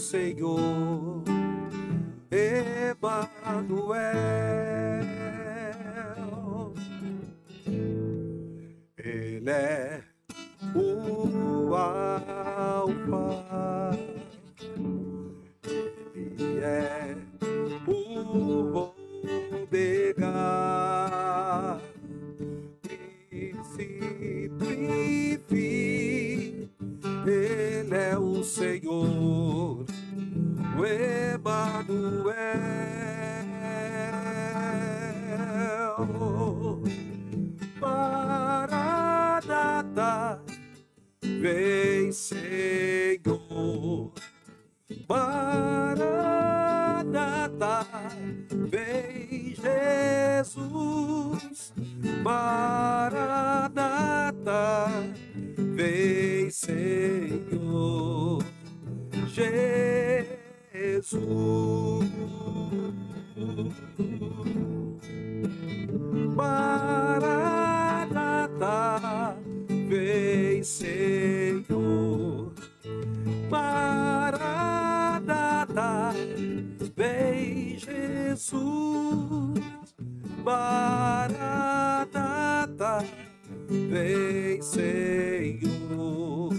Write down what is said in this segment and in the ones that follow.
Senhor, Emanuel. Ele é o Alfa, Ele é o Ômega, princípio e fim. Ele é o Senhor, o Emanuel. Maranata, vem Senhor. Maranata, vem Jesus. Maranata, vem Senhor Jesus. Maranata, vem Senhor. Maranata, vem Jesus. Maranata, vem Senhor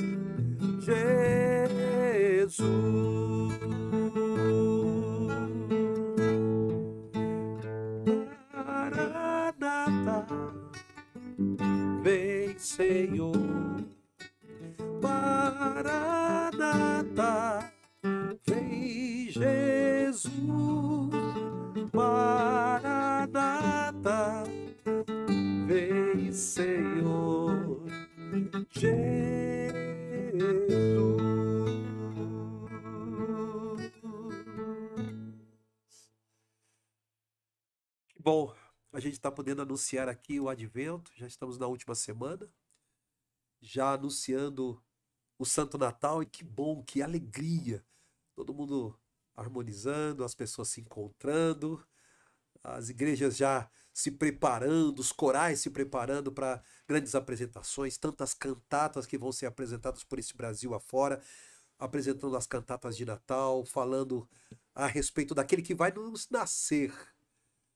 Jesus. Maranata, vem Senhor. Maranata, vem Jesus. Maranata, vem Senhor Jesus. Que bom, a gente está podendo anunciar aqui o Advento, já estamos na última semana, já anunciando o Santo Natal, e que bom, que alegria, todo mundo harmonizando, as pessoas se encontrando, as igrejas já se preparando, os corais se preparando para grandes apresentações, tantas cantatas que vão ser apresentadas por esse Brasil afora, apresentando as cantatas de Natal, falando a respeito daquele que vai nos nascer,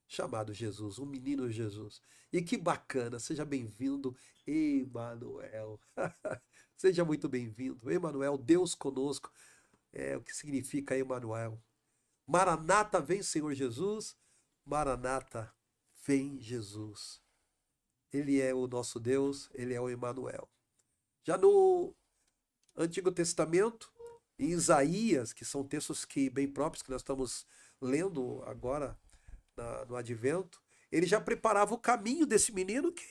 chamado Jesus, um menino Jesus. E que bacana, seja bem-vindo, Emanuel. Seja muito bem-vindo, Emanuel, Deus conosco, é o que significa Emanuel. Maranata, vem Senhor Jesus. Maranata, vem Jesus. Ele é o nosso Deus, ele é o Emanuel. Já no Antigo Testamento, em Isaías, que são textos que bem próprios que nós estamos lendo agora no Advento, ele já preparava o caminho desse menino que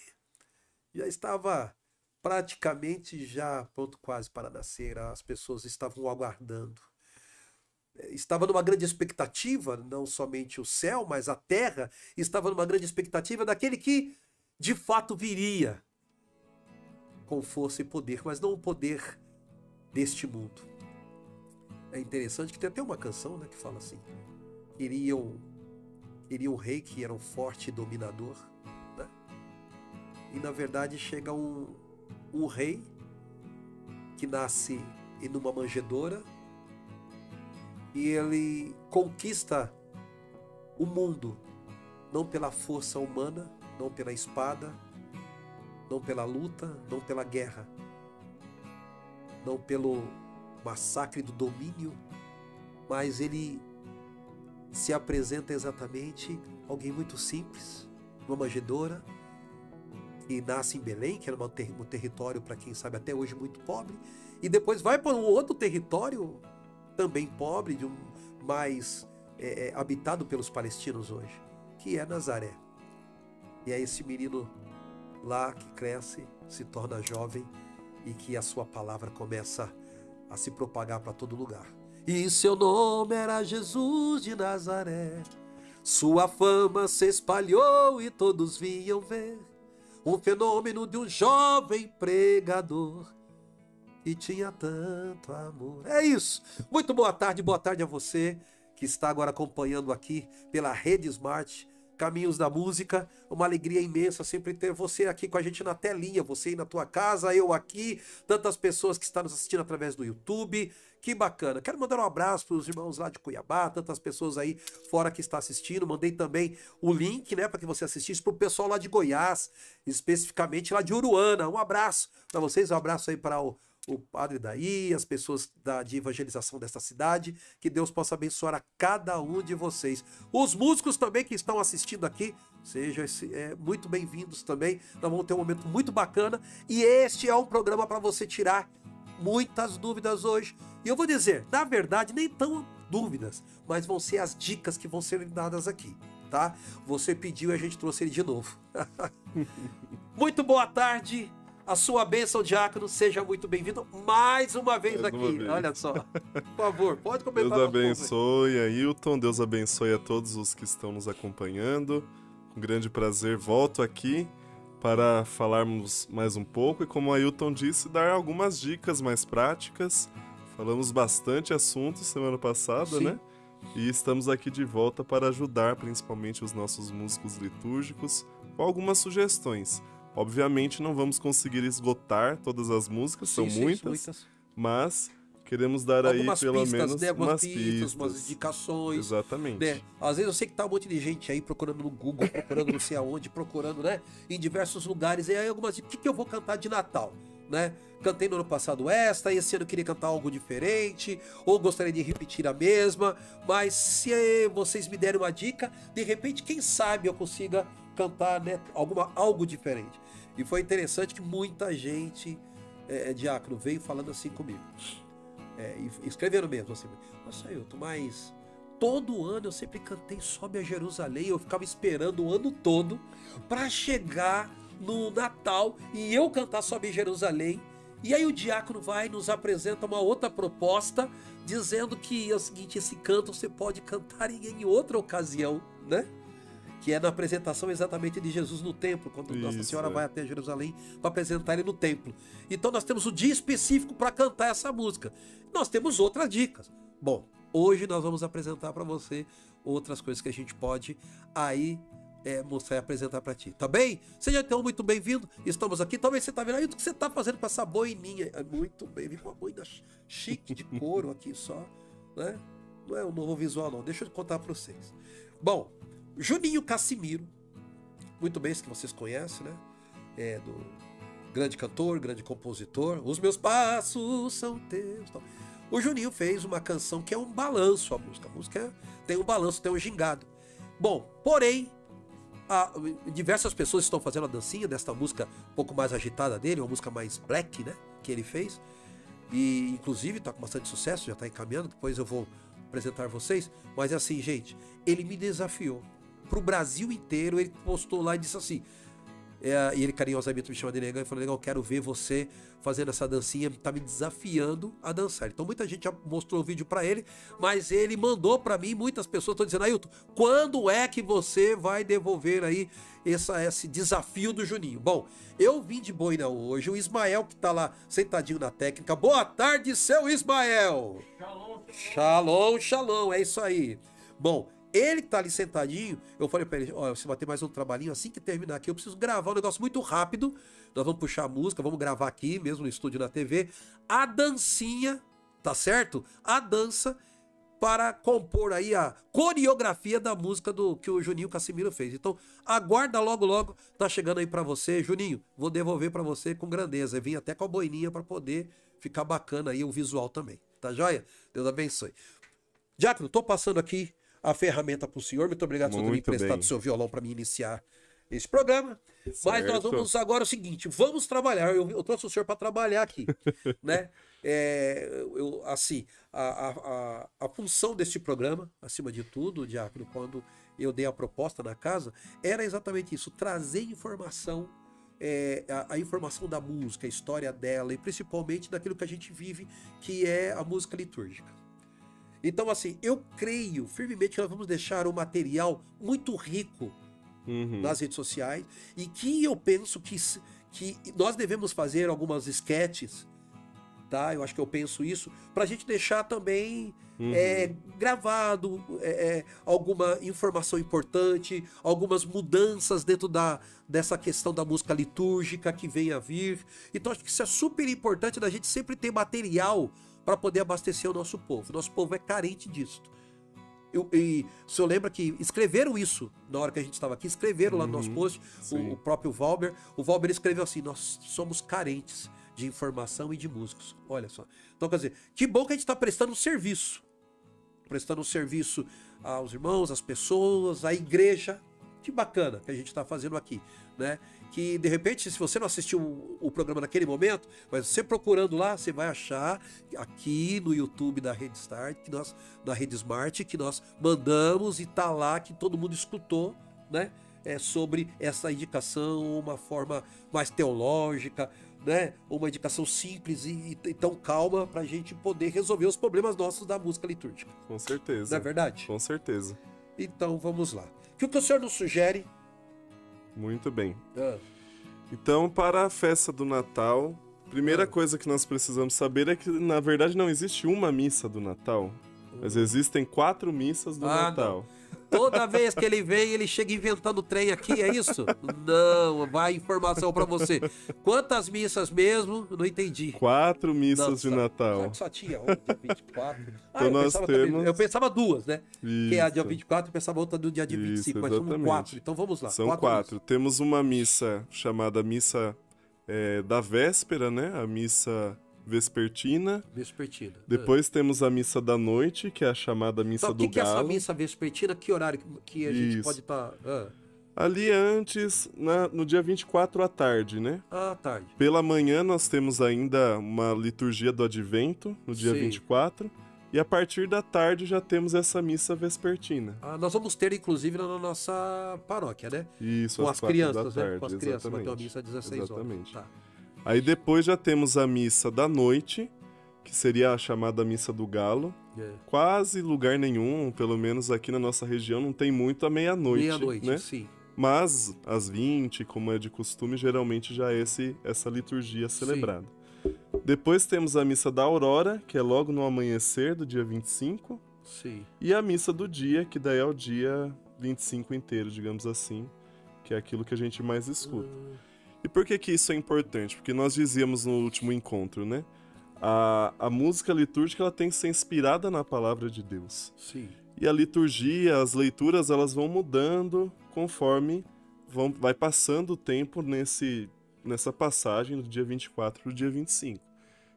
já estava praticamente já pronto quase para nascer. As pessoas estavam o aguardando. Estava numa grande expectativa, não somente o céu, mas a terra estava numa grande expectativa daquele que de fato viria com força e poder, mas não o poder deste mundo. É interessante que tem até uma canção, né, que fala assim: iria um rei que era um forte dominador, né? E na verdade chega um rei que nasce em uma manjedoura, e ele conquista o mundo, não pela força humana, não pela espada, não pela luta, não pela guerra, não pelo massacre do domínio, mas ele se apresenta exatamente alguém muito simples, numa manjedoura, e nasce em Belém, que era um território, para quem sabe, até hoje muito pobre, e depois vai para um outro território também pobre, de mais habitado pelos palestinos hoje, que é Nazaré. E é esse menino lá que cresce, se torna jovem, e que a sua palavra começa a se propagar para todo lugar. E seu nome era Jesus de Nazaré, sua fama se espalhou e todos vinham ver um fenômeno de um jovem pregador e tinha tanto amor. É isso. Muito boa tarde a você que está agora acompanhando aqui pela Rede Smart Caminhos da Música. Uma alegria imensa sempre ter você aqui com a gente na telinha, você aí na tua casa, eu aqui, tantas pessoas que estão nos assistindo através do YouTube. Que bacana. Quero mandar um abraço para os irmãos lá de Cuiabá, tantas pessoas aí fora que está assistindo. Mandei também o link, né, para que você assistisse, para o pessoal lá de Goiás, especificamente lá de Uruana. Um abraço para vocês, um abraço aí para o Padre Daí, as pessoas de evangelização desta cidade. Que Deus possa abençoar a cada um de vocês. Os músicos também que estão assistindo aqui, sejam muito bem-vindos também. Nós vamos ter um momento muito bacana. E este é um programa para você tirar muitas dúvidas hoje. E eu vou dizer, na verdade, nem tão dúvidas, mas vão ser as dicas que vão ser dadas aqui, tá? Você pediu e a gente trouxe ele de novo. Muito boa tarde. A sua bênção, diácono, seja muito bem-vindo mais uma vez aqui. Olha só, por favor, pode comentar. Deus abençoe, Ailton, Deus abençoe a todos os que estão nos acompanhando. Com grande prazer, volto aqui para falarmos mais um pouco e, como o Ailton disse, dar algumas dicas mais práticas. Falamos bastante assunto semana passada, né? E estamos aqui de volta para ajudar principalmente os nossos músicos litúrgicos com algumas sugestões. Obviamente não vamos conseguir esgotar todas as músicas, são muitas, mas queremos dar algumas aí pelo pistas, menos né? Algumas pistas, umas indicações. Exatamente. Né? Às vezes eu sei que tá um monte de gente aí procurando no Google, procurando não sei aonde, procurando, né? Em diversos lugares. E aí algumas dicas, o que eu vou cantar de Natal, né? Cantei no ano passado esta, e esse ano eu queria cantar algo diferente, ou gostaria de repetir a mesma, mas se vocês me derem uma dica, de repente, quem sabe eu consiga cantar, né, algo diferente. E foi interessante que muita gente, diácono, veio falando assim comigo. E escrevendo mesmo assim, nossa, Ailton, mas todo ano eu sempre cantei Sobe a Jerusalém, eu ficava esperando o ano todo para chegar no Natal e eu cantar Sobe a Jerusalém. E aí o diácono vai e nos apresenta uma outra proposta, dizendo que é o seguinte, esse canto você pode cantar em outra ocasião, né? Que é na apresentação exatamente de Jesus no templo, quando Nossa Senhora vai até Jerusalém para apresentar ele no templo. Então nós temos o dia específico para cantar essa música. Nós temos outras dicas. Bom, hoje nós vamos apresentar para você outras coisas que a gente pode aí mostrar e apresentar para ti, tá bem? Seja então muito bem-vindo, estamos aqui. Talvez você tá vendo aí o que você tá fazendo com essa boininha. Muito bem, vem com uma boina chique de couro aqui só, né? Não é um novo visual não, deixa eu contar para vocês. Bom, Juninho Cassimiro, muito bem, esse que vocês conhecem, né? Do grande cantor, grande compositor. Os meus passos são teus. O Juninho fez uma canção que é um balanço, a música tem um balanço, tem um gingado. Bom, porém, diversas pessoas estão fazendo a dancinha desta música um pouco mais agitada dele, uma música mais black, né? Que ele fez. E inclusive está com bastante sucesso, já está encaminhando, depois eu vou apresentar vocês. Mas é assim, gente, ele me desafiou. Pro Brasil inteiro, ele postou lá e disse assim, e ele carinhosamente me chama de Negão e falou, Negão, eu quero ver você fazendo essa dancinha, tá me desafiando a dançar. Então muita gente já mostrou o vídeo pra ele, mas ele mandou pra mim, muitas pessoas estão dizendo, Ailton, quando é que você vai devolver aí esse desafio do Juninho? Bom, eu vim de boina hoje, o Ismael que tá lá sentadinho na técnica. Boa tarde, seu Ismael! Shalom, shalom, shalom, é isso aí. Bom, ele que tá ali sentadinho, eu falei pra ele, olha, você vai ter mais um trabalhinho, assim que terminar aqui, eu preciso gravar um negócio muito rápido, nós vamos puxar a música, vamos gravar aqui, mesmo no estúdio na TV, a dancinha, tá certo? A dança para compor aí a coreografia da música que o Juninho Cassimiro fez. Então, aguarda logo, logo, tá chegando aí pra você. Juninho, vou devolver pra você com grandeza, eu vim até com a boininha pra poder ficar bacana aí o visual também, tá joia? Deus abençoe. Diácono, tô passando aqui a ferramenta para o senhor. Muito obrigado por ter me emprestado o seu violão para me iniciar esse programa. Certo. Mas nós vamos agora o seguinte, vamos trabalhar. Eu trouxe o senhor para trabalhar aqui, né? A função deste programa, acima de tudo, diácono, quando eu dei a proposta na casa, era exatamente isso, trazer informação, a informação da música, a história dela, e principalmente daquilo que a gente vive, que é a música litúrgica. Então, assim, eu creio firmemente que nós vamos deixar um material muito rico nas redes sociais, e que eu penso que nós devemos fazer algumas sketches tá? Eu acho que eu penso isso, pra gente deixar também gravado alguma informação importante, algumas mudanças dentro dessa questão da música litúrgica que vem a vir. Então acho que isso é super importante da gente sempre ter material para poder abastecer o nosso povo. Nosso povo é carente disso. E o senhor lembra que escreveram isso na hora que a gente estava aqui, escreveram lá no nosso post, o próprio Valber. O Valber escreveu assim: nós somos carentes de informação e de músicos. Olha só. Então, quer dizer, que bom que a gente está prestando um serviço. Prestando um serviço aos irmãos, às pessoas, à igreja. Que bacana que a gente está fazendo aqui, né? Que, de repente, se você não assistiu o programa naquele momento, mas você procurando lá, você vai achar aqui no YouTube da Rede Start, da Rede Smart, que nós mandamos e tá lá, que todo mundo escutou, né? Sobre essa indicação, uma forma mais teológica, né? Uma indicação simples e tão calma para a gente poder resolver os problemas nossos da música litúrgica. Com certeza. Não é verdade? Com certeza. Então, vamos lá. O que o senhor nos sugere? Muito bem. Então, para a festa do Natal, primeira coisa que nós precisamos saber é que, na verdade, não existe uma missa do Natal, mas existem 4 missas do Natal. Não. Toda vez que ele vem, ele chega inventando trem aqui, é isso? Não, vai informação pra você. Quantas missas mesmo? Não entendi. 4 missas de Natal. Só tinha dia 24. Então nós temos... Eu pensava 2, né? Isso. Que é a dia 24, eu pensava outra do dia 25, mas são 4. Então vamos lá. São 4. Temos uma missa chamada missa da véspera, né? A missa vespertina. Depois temos a missa da noite, que é a chamada missa do Galo. O que é essa missa vespertina? Que horário que a gente pode estar... Ali antes, no dia 24 à tarde, né? À tarde. Pela manhã nós temos ainda uma liturgia do Advento, no dia 24. E a partir da tarde já temos essa missa vespertina. Nós vamos ter, inclusive, na nossa paróquia, né? Isso, com as crianças, né? Com as crianças, vai ter uma missa às 16 horas. Tá. Aí depois já temos a missa da noite, que seria a chamada missa do Galo. Quase lugar nenhum, pelo menos aqui na nossa região, não tem muito à meia-noite. Meia-noite, né? sim. Mas às 20, como é de costume, geralmente já é essa liturgia celebrada. Depois temos a missa da Aurora, que é logo no amanhecer do dia 25. Sim. E a missa do dia, que daí é o dia 25 inteiro, digamos assim, que é aquilo que a gente mais escuta. E por que isso é importante? Porque nós dizíamos no último encontro, né? A música litúrgica ela tem que ser inspirada na palavra de Deus. Sim. E a liturgia, as leituras, elas vão mudando conforme vai passando o tempo nessa passagem do dia 24 para o dia 25.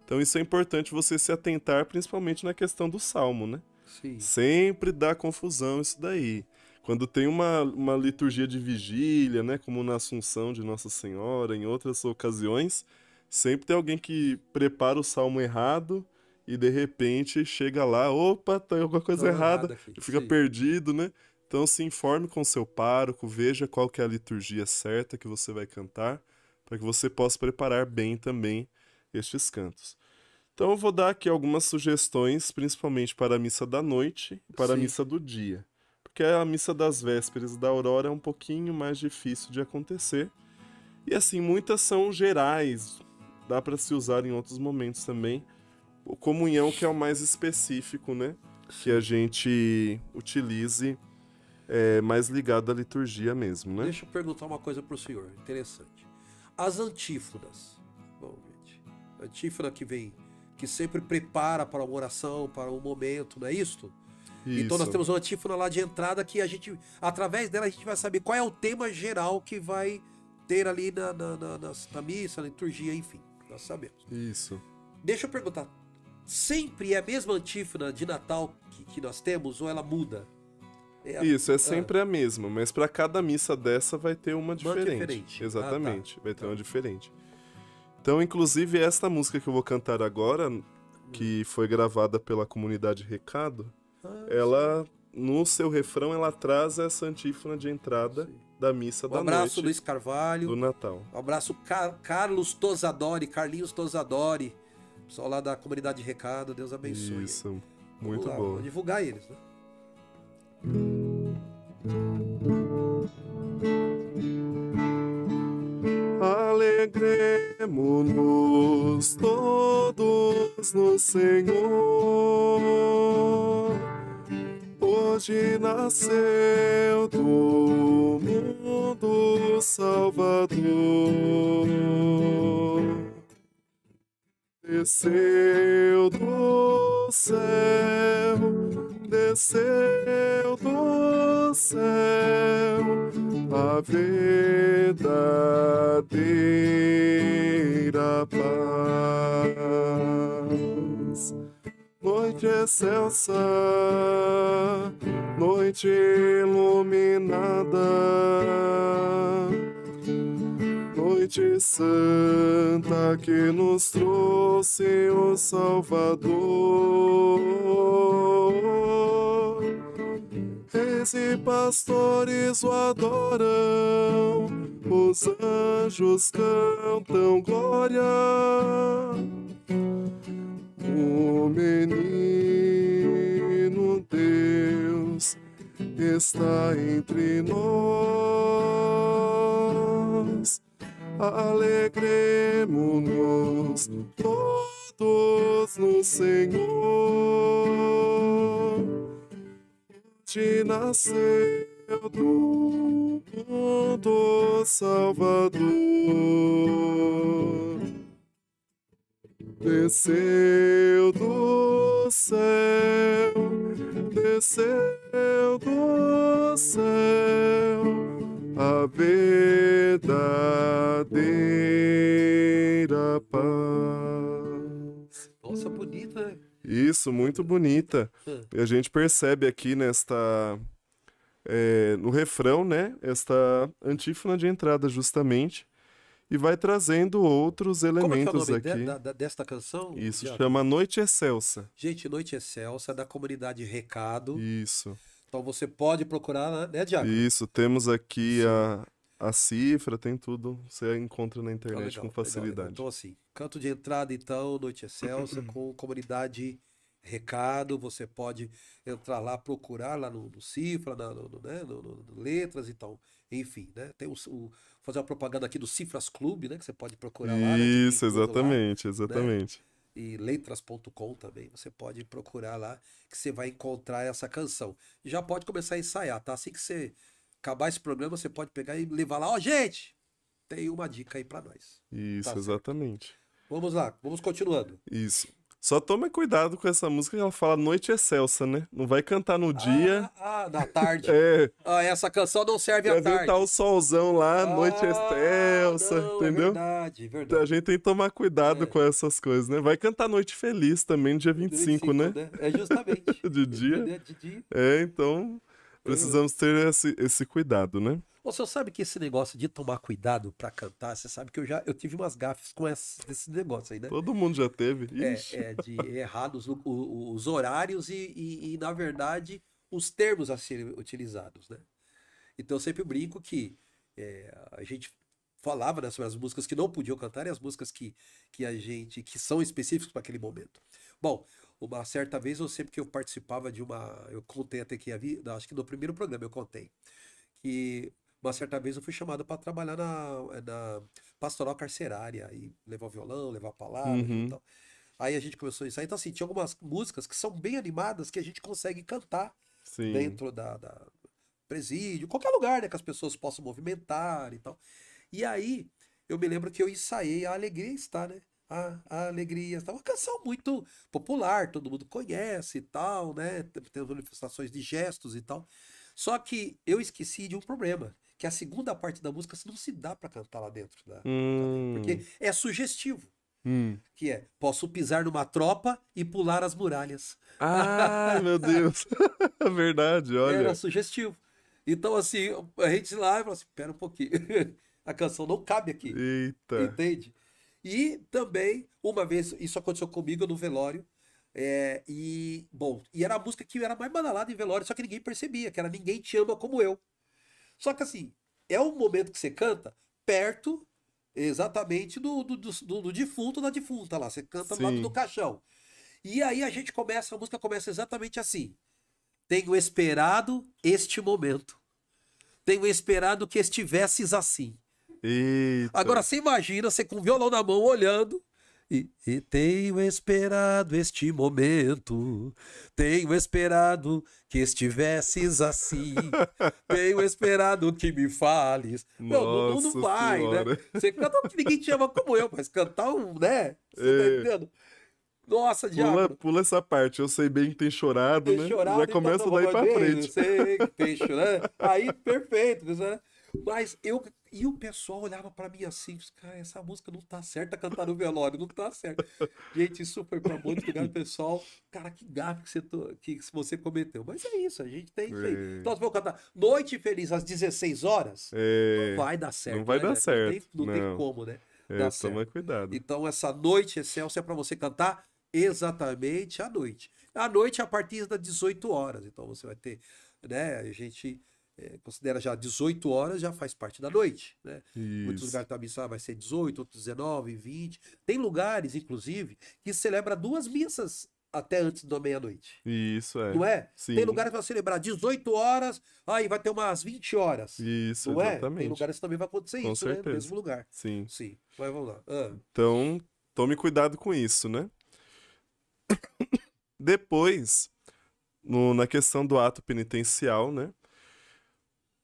Então isso é importante você se atentar principalmente na questão do Salmo, né? Sim. Sempre dá confusão isso daí. Quando tem uma liturgia de vigília, né, como na Assunção de Nossa Senhora, em outras ocasiões, sempre tem alguém que prepara o salmo errado e de repente chega lá, opa, tem alguma coisa errada, e fica perdido, né? Então se informe com seu pároco, veja qual que é a liturgia certa que você vai cantar, para que você possa preparar bem também estes cantos. Então eu vou dar aqui algumas sugestões, principalmente para a missa da noite e para a missa do dia. Porque a missa das vésperas da aurora é um pouquinho mais difícil de acontecer. E assim, muitas são gerais, dá para se usar em outros momentos também. O comunhão que é o mais específico, né? Que a gente utilize mais ligado à liturgia mesmo, né? Deixa eu perguntar uma coisa pro senhor, interessante. As antífonas, bom, gente, a antífona que sempre prepara para uma oração, para um momento, não é isto? Então nós temos uma antífona lá de entrada que a gente, através dela, a gente vai saber qual é o tema geral que vai ter ali na missa, na liturgia, enfim, nós sabemos. Isso. Deixa eu perguntar, sempre é a mesma antífona de Natal que nós temos ou ela muda? Isso, é sempre a mesma, mas para cada missa dessa vai ter uma diferente. Exatamente, vai ter uma diferente. Então, inclusive, esta música que eu vou cantar agora, que foi gravada pela comunidade Recado, ela, no seu refrão, ela traz essa antífona de entrada da missa da noite. Um abraço, Luiz Carvalho. Do Natal. Um abraço, Carlinhos Tosadori, pessoal lá da comunidade Recado, Deus abençoe. Isso, muito bom. Vou divulgar eles, né? Aleluia. alegremo-nos todos no Senhor. Hoje nasceu do mundo Salvador. Desceu do céu, desceu do céu, a verdadeira paz. Noite excelsa, noite iluminada, noite santa que nos trouxe o Salvador. Reis e pastores o adoram, os anjos cantam glória. O menino Deus está entre nós. Alegremo-nos todos no Senhor. Hoje nasceu do mundo Salvador. Desceu do céu, desceu do céu, a verdadeira paz. Nossa, bonita, né? Isso, muito bonita. E a gente percebe aqui no refrão, né, esta antífona de entrada justamente, e vai trazendo outros elementos Como é que é o aqui. nome desta canção? Isso, Diago? chama Noite Excelsa. Gente, Noite Excelsa, da comunidade Recado. Isso. Então você pode procurar, né, Diago? Isso, temos aqui Sim. a cifra, tem tudo, você encontra na Ah, internet legal, com facilidade. legal. Então, assim, canto de entrada, então, Noite Excelsa, com comunidade Recado. Você pode entrar lá, procurar lá no Cifra, né, no Letras, então, enfim, né? Tem fazer uma propaganda aqui do Cifras Clube, né? Que você pode procurar lá, né? Isso, Tem tudo lá, exatamente, né? exatamente. E letras.com também, você pode procurar lá que você vai encontrar essa canção. E já pode começar a ensaiar, tá? Assim que você acabar esse programa, você pode pegar e levar lá, ó, gente, tem uma dica aí pra nós. Isso, Tá certo. exatamente. Vamos lá, vamos continuando. Isso. Só tome cuidado com essa música que ela fala Noite Excelsa, né? Não vai cantar no dia. Na tarde. É, Essa canção não serve à vai ver tarde. tá o solzão lá, Noite Excelsa, Não, entendeu? É verdade, é A verdade. gente tem que tomar cuidado É. com essas coisas, né? Vai cantar Noite Feliz também, dia 25, né? É justamente. De dia. De dia. É, então precisamos ter esse cuidado, né? Você sabe que esse negócio de tomar cuidado pra cantar, você sabe que eu tive umas gafes com desse negócio aí, né? Todo mundo já teve. Ixi. De errados os horários e, na verdade, os termos a serem utilizados, né? Então eu sempre brinco que a gente falava, né, sobre as músicas que não podiam cantar e as músicas que que são específicas para aquele momento. Bom, uma certa vez eu sempre que eu participava eu contei até que acho que no primeiro programa eu contei que uma certa vez eu fui chamado para trabalhar na pastoral carcerária e levar o violão, levar a palavra e Uhum. tal. Aí a gente começou a ensaiar. Então, assim, tinha algumas músicas que são bem animadas que a gente consegue cantar Sim. dentro da presídio, qualquer lugar, né, que as pessoas possam movimentar e tal. E aí, eu me lembro que eu ensaiei A Alegria Está, né? A Alegria Está. Uma canção muito popular, todo mundo conhece e tal, né? Tem as manifestações de gestos e tal. Só que eu esqueci de um problema, que a segunda parte da música não se dá pra cantar lá dentro, porque é sugestivo, que é, posso pisar numa tropa e pular as muralhas. Ai, meu Deus. Verdade, olha. Era sugestivo. Então, assim, a gente lá e fala assim, pera um pouquinho, a canção não cabe aqui, Eita. entende? E também, uma vez, isso aconteceu comigo no velório, bom, e era a música que era mais badalada em velório, só que ninguém percebia, que era Ninguém Te Ama Como Eu. Só que assim, é um momento que você canta perto exatamente do defunto, da defunta lá. Você canta do lado do Sim. caixão. E aí a música começa exatamente assim. Tenho esperado este momento. Tenho esperado que estivesses assim. Eita. Agora você imagina, você com o violão na mão, olhando. E tenho esperado este momento, tenho esperado que estivesses assim, tenho esperado que me fales. Meu, não Nossa vai, né? senhora. Você canta que ninguém te ama como eu, mas cantar um, né? Você tá É, entendendo? Nossa, pula, diácono, pula essa parte. Eu sei bem que tem chorado, tem né? Já chorado, então começa não daí vai pra bem, frente. sei que tem chorado, né? Aí, perfeito, né? Mas eu. E o pessoal olhava pra mim assim, cara, essa música não tá certa, cantar no velório, não tá certo. Gente, isso foi pra muitos lugares, pessoal. Cara, que gafe que você cometeu. Mas é isso, a gente tem isso aí. É, Então, se for cantar Noite Feliz às 16 horas, não é, vai dar não certo, vai né, dar Jeff? Não tem, certo. não tem Não. como, né? É, Dar toma certo. cuidado. Então, essa Noite Excelsa é pra você cantar exatamente à noite. À noite, a partir das 18 horas. Então, você vai ter, né? A gente considera já 18 horas, já faz parte da noite, né? Muitos Isso. lugares da missa vai ser 18, outros 19, 20. Tem lugares, inclusive, que celebra duas missas até antes da meia-noite. Isso é. Não é? Tem Sim. lugares que vai celebrar 18 horas, aí vai ter umas 20 horas. Isso, Não é? Tem exatamente. lugares que também vai acontecer Com isso, né? No certeza. mesmo lugar. Sim. Sim. Mas vamos lá. Ah, Então, tome cuidado com isso, né? Depois, na questão do ato penitencial, né?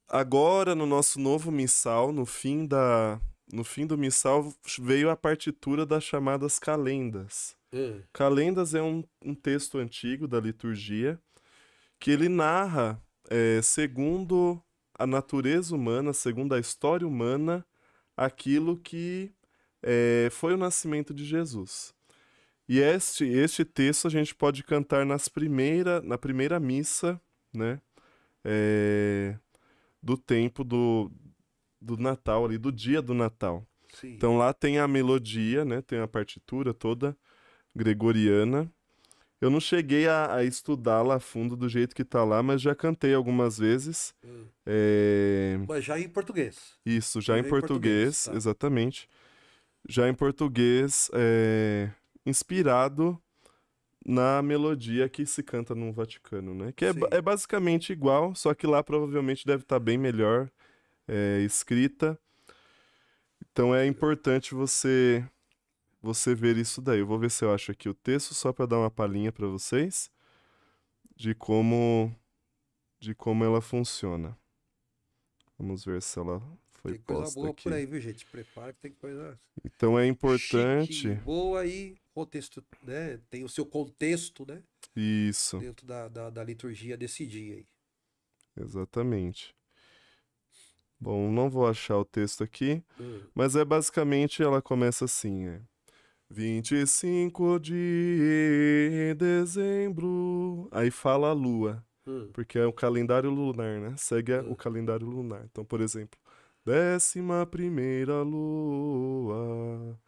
Agora, no nosso novo missal, no fim do missal, veio a partitura das chamadas calendas. ah, Calendas é um texto antigo da liturgia que ele narra, segundo a natureza humana, segundo a história humana, aquilo que foi o nascimento de Jesus. E este texto a gente pode cantar na primeira missa, né? É, do tempo do Natal ali, do dia do Natal. sim. Então lá tem a melodia, né? Tem a partitura toda gregoriana. Eu não cheguei a estudá-la a fundo do jeito que tá lá, mas já cantei algumas vezes. Ah. É, Mas já em português. isso, já em Já em português, português, tá. exatamente. Já em português, inspirado na melodia que se canta no Vaticano, né? Que Sim. é basicamente igual, só que lá provavelmente deve estar bem melhor escrita. Então é importante você ver isso daí. Eu vou ver se eu acho aqui o texto só para dar uma palhinha para vocês de como de como ela funciona. Vamos ver se ela foi Tem coisa posta boa por aqui. aí, viu, gente? Prepara que tem coisa Então é chique, importante boa e contexto, né? Tem o seu contexto, né? isso, Dentro da liturgia desse dia aí. exatamente. Bom, não vou achar o texto aqui, Hum, mas é basicamente ela começa assim, 25 de dezembro. Aí fala a lua, hum, porque é o calendário lunar, né? Segue o hum. calendário lunar. Então, por exemplo, 11ª lua,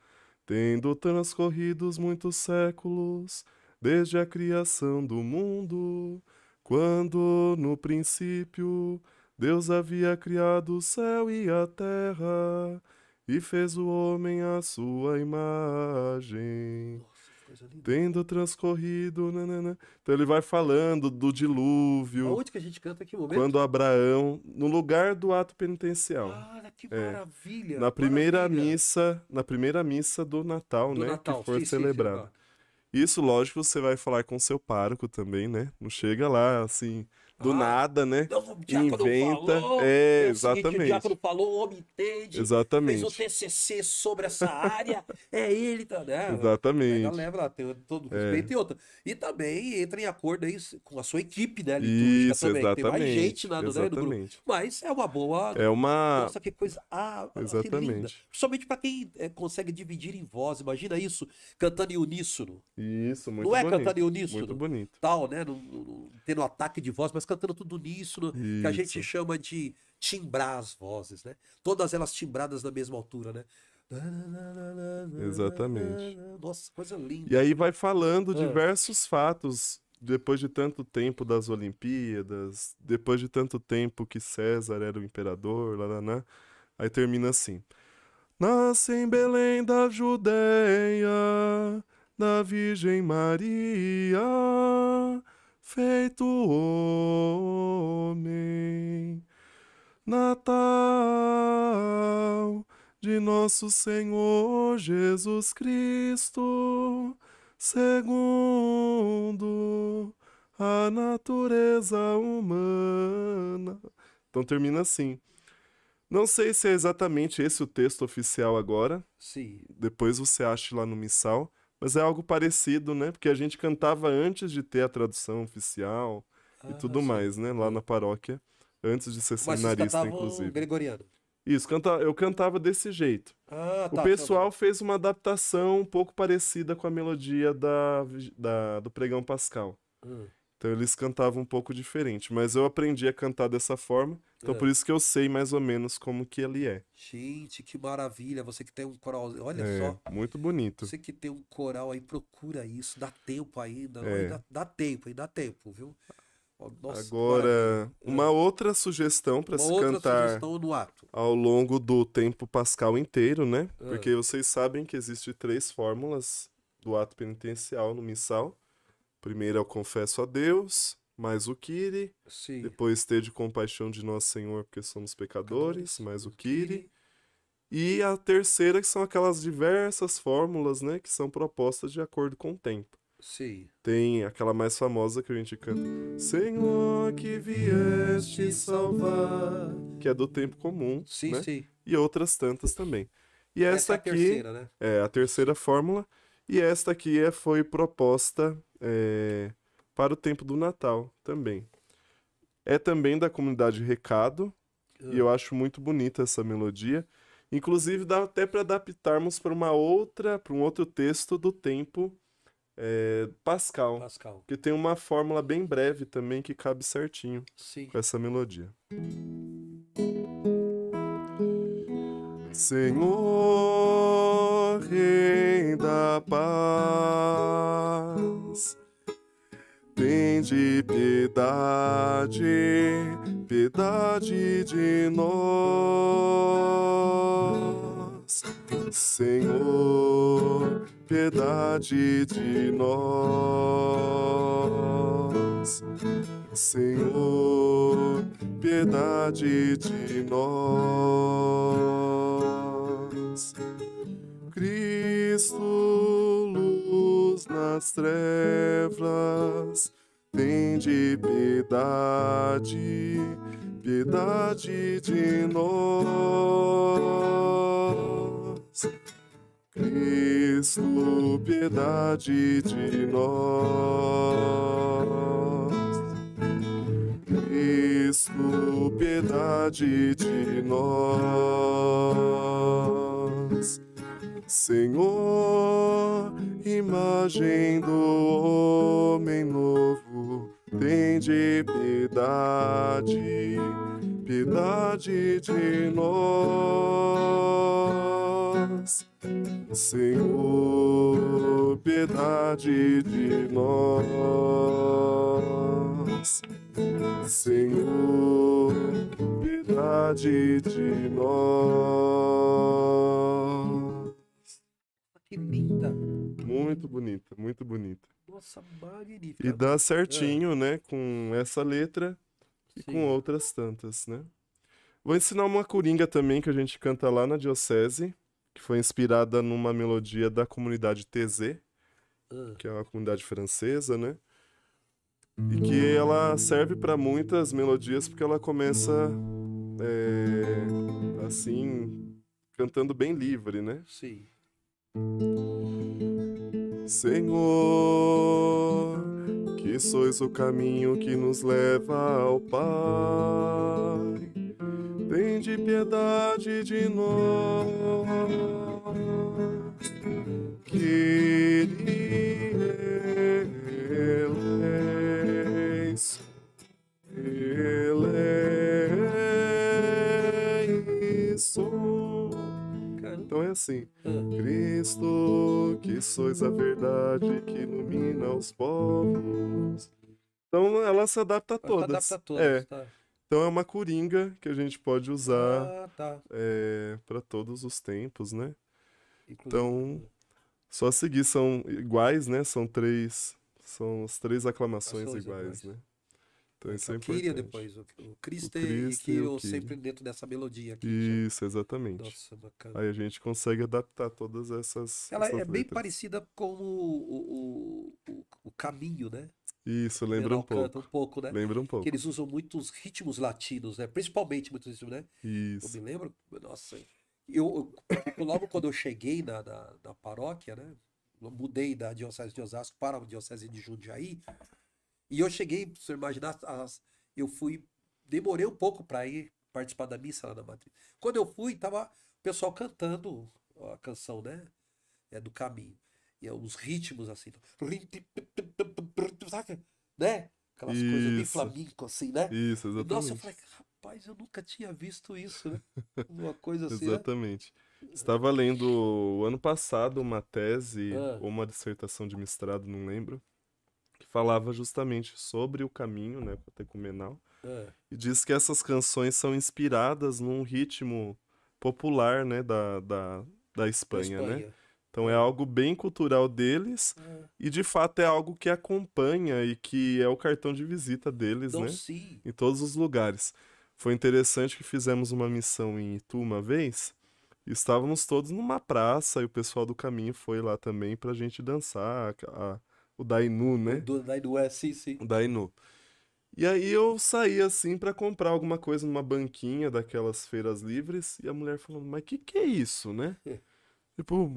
tendo transcorridos muitos séculos, desde a criação do mundo, quando no princípio Deus havia criado o céu e a terra, e fez o homem à sua imagem. Nossa, que coisa linda. Tendo transcorrido, nanana. Então ele vai falando do dilúvio, Aonde que a gente canta? Que momento? quando Abraão, no lugar do ato penitencial. Ah, que É, maravilha, maravilha. na primeira missa do Natal, Do né, que Natal, for sim, sim, sim. celebrado. Isso, lógico, você vai falar com seu pároco também, né? Não chega lá assim do Ah, nada, né? não, o E diácono inventa. falou. É, É o seguinte, o diácono exatamente. falou, o homem entende, fez o Exatamente. TCC sobre essa área, é ele, tá, né? Pega Exatamente. leva lá, tem todo É. respeito e outra. E também entra em acordo aí com a sua equipe, né, litúrgica Isso, também, que tem mais gente exatamente. né, no grupo. Exatamente. Mas é uma boa. É uma. Nossa, que coisa que linda. Exatamente. Principalmente para quem consegue dividir em voz. Imagina isso, cantando em uníssono. Isso, Não muito é cantando em bonito. Muito uníssono, bonito. tal, né? Tendo ataque de voz, mas cantando tudo uníssono, que a gente Isso. chama de timbrar as vozes, né? Todas elas timbradas na mesma altura, né? Exatamente. Nossa, coisa E linda. aí vai falando Ah, diversos fatos depois de tanto tempo das Olimpíadas, depois de tanto tempo que César era o imperador, lá, lá, lá. Aí termina assim: Nasce em Belém da Judeia, da Virgem Maria, feito homem. Natal de nosso Senhor Jesus Cristo, segundo a natureza humana. Então termina assim. Não sei se é exatamente esse o texto oficial agora, Sim. depois você acha lá no missal, mas é algo parecido, né? Porque a gente cantava antes de ter a tradução oficial e tudo Sei. mais, né? Lá na paróquia, antes de ser Mas vocês seminarista, cantavam inclusive. gregoriano. Isso, eu cantava desse jeito. Ah, O tá. pessoal fez uma adaptação um pouco parecida com a melodia do Pregão Pascal. Hum, Então eles cantavam um pouco diferente, mas eu aprendi a cantar dessa forma, então é. por isso que eu sei mais ou menos como que ele é. Gente, que maravilha. Você que tem um coral. Olha É, só. muito bonito. Você que tem um coral aí, procura isso. Dá tempo ainda. É. Dá tempo, ainda dá tempo, viu? Ó, nossa, que maravilha. Agora, uma outra sugestão para Uma se outra cantar sugestão no ato. ao longo do tempo pascal inteiro, né? Ah, Porque vocês sabem que existem 3 fórmulas do ato penitencial no missal. Primeiro é o confesso a Deus, mais o Kyrie, sim. depois tede compaixão de nós, Senhor, porque somos pecadores, mais o Kyrie. E a terceira que são aquelas diversas fórmulas, né, que são propostas de acordo com o tempo. Sim. Tem aquela mais famosa que a gente canta, Senhor, que vieste salvar, que é do tempo comum, Sim, né? sim. E outras tantas também. E Essa esta é a aqui terceira, né? é a terceira fórmula, e esta aqui foi proposta para o tempo do Natal também. É também da comunidade Recado, e eu acho muito bonita essa melodia. Inclusive dá até para adaptarmos para um outro texto do tempo Pascal, Pascal. que tem uma fórmula bem breve também que cabe certinho Sim. com essa melodia. Senhor, Rei da paz, tende piedade, piedade de nós. Senhor, piedade de nós. Senhor, piedade de nós. Cristo, luz nas trevas, tende piedade, piedade de nós. Cristo, piedade de nós. Cristo, piedade de nós. Senhor, imagem do homem novo, tende piedade, piedade de nós. Senhor, piedade de nós. Senhor, piedade de nós. Que linda. Muito bonita, muito bonita. Nossa, magnífica. E dá certinho, né, com essa letra e Sim. com outras tantas, né? Vou ensinar uma coringa também que a gente canta lá na diocese, que foi inspirada numa melodia da comunidade Taizé, que é uma comunidade francesa, né? E que ela serve para muitas melodias porque ela começa assim, cantando bem livre, né? Sim. Senhor, que sois o caminho que nos leva ao Pai, tende piedade de nós. Kyrie eleison, eleison. Então é assim, Cristo, que sois a verdade que ilumina os povos. Então ela se adapta a todas. Se adapta a todas, tá. Então é uma coringa que a gente pode usar Tá. para todos os tempos, né? Inclusive, Então, só seguir, são iguais, né? São as três aclamações Ações iguais, né? Então isso Que é é o Kyria importante. depois, o Christe O e Cristo e o Kyrio Kyrie. sempre dentro dessa melodia aqui. Isso, exatamente. Nossa, bacana. Aí a gente consegue adaptar todas Ela é essas bem letras. parecida com o Caminho, né? Isso, Que lembra um Menor canta um pouco. pouco, né? Lembra um Que pouco. eles usam muitos ritmos latinos, né? Principalmente muitos ritmos, né? Eu me Isso. lembro, nossa, porque logo quando eu cheguei na paróquia, né? Eu mudei da Diocese de Osasco para a Diocese de Jundiaí, e eu cheguei, pra você imaginar, eu fui, demorei um pouco para ir participar da missa lá na matriz. Quando eu fui, tava o pessoal cantando a canção, né? Do Caminho. E os ritmos assim, sabe? Né? Aquelas coisas bem Isso. flamenco assim, né? Isso, E nossa, eu falei, exatamente. rapaz, eu nunca tinha visto isso, né? Uma coisa assim, né? Exatamente. Estava lendo o ano passado uma tese Ah, ou uma dissertação de mestrado, não lembro, que falava justamente sobre o caminho, né, catecumenal, ah, e diz que essas canções são inspiradas num ritmo popular, né, da da Espanha, né? Espanha. Então é Ah, algo bem cultural deles ah. e de fato é algo que acompanha e que é o cartão de visita deles, Não, né? sim. Em todos os lugares. Foi interessante que fizemos uma missão em Itu uma vez e estávamos todos numa praça e o pessoal do caminho foi lá também pra gente dançar o Dainu, O né? do Daí é, sim, sim. O Dainu. E aí eu saí assim pra comprar alguma coisa numa banquinha daquelas feiras livres e a mulher falando, mas que é isso, né? Tipo,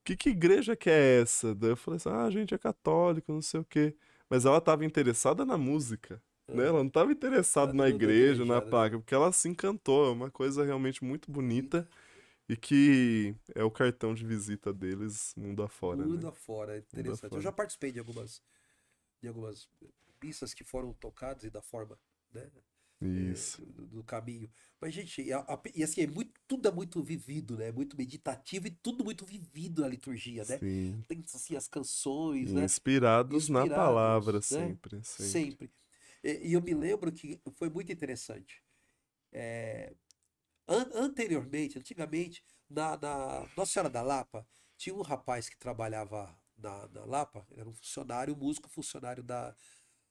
que igreja que é essa? Daí eu falei assim, ah, a gente é católico, não sei o quê. Mas ela tava interessada na música, né? Ah, Ela não tava interessada na da igreja, na igreja, né? placa, porque ela se encantou, é uma coisa realmente muito Bonita. bonita e que é o cartão de visita deles mundo afora, né? Mundo afora, é Mundo interessante. Eu afora. já participei de algumas missas que foram tocadas e da forma, né? Isso. Do caminho. Mas, gente, e assim, tudo é muito vivido, né? Muito meditativo e tudo muito vivido na liturgia, né? Sim. Tem assim as canções, E né? inspirados na palavra Inspirados, né? sempre, sempre. Sempre. E eu me lembro que foi muito interessante. Anteriormente, antigamente, na Nossa Senhora da Lapa, tinha um rapaz que trabalhava na Lapa, era um funcionário, um músico funcionário da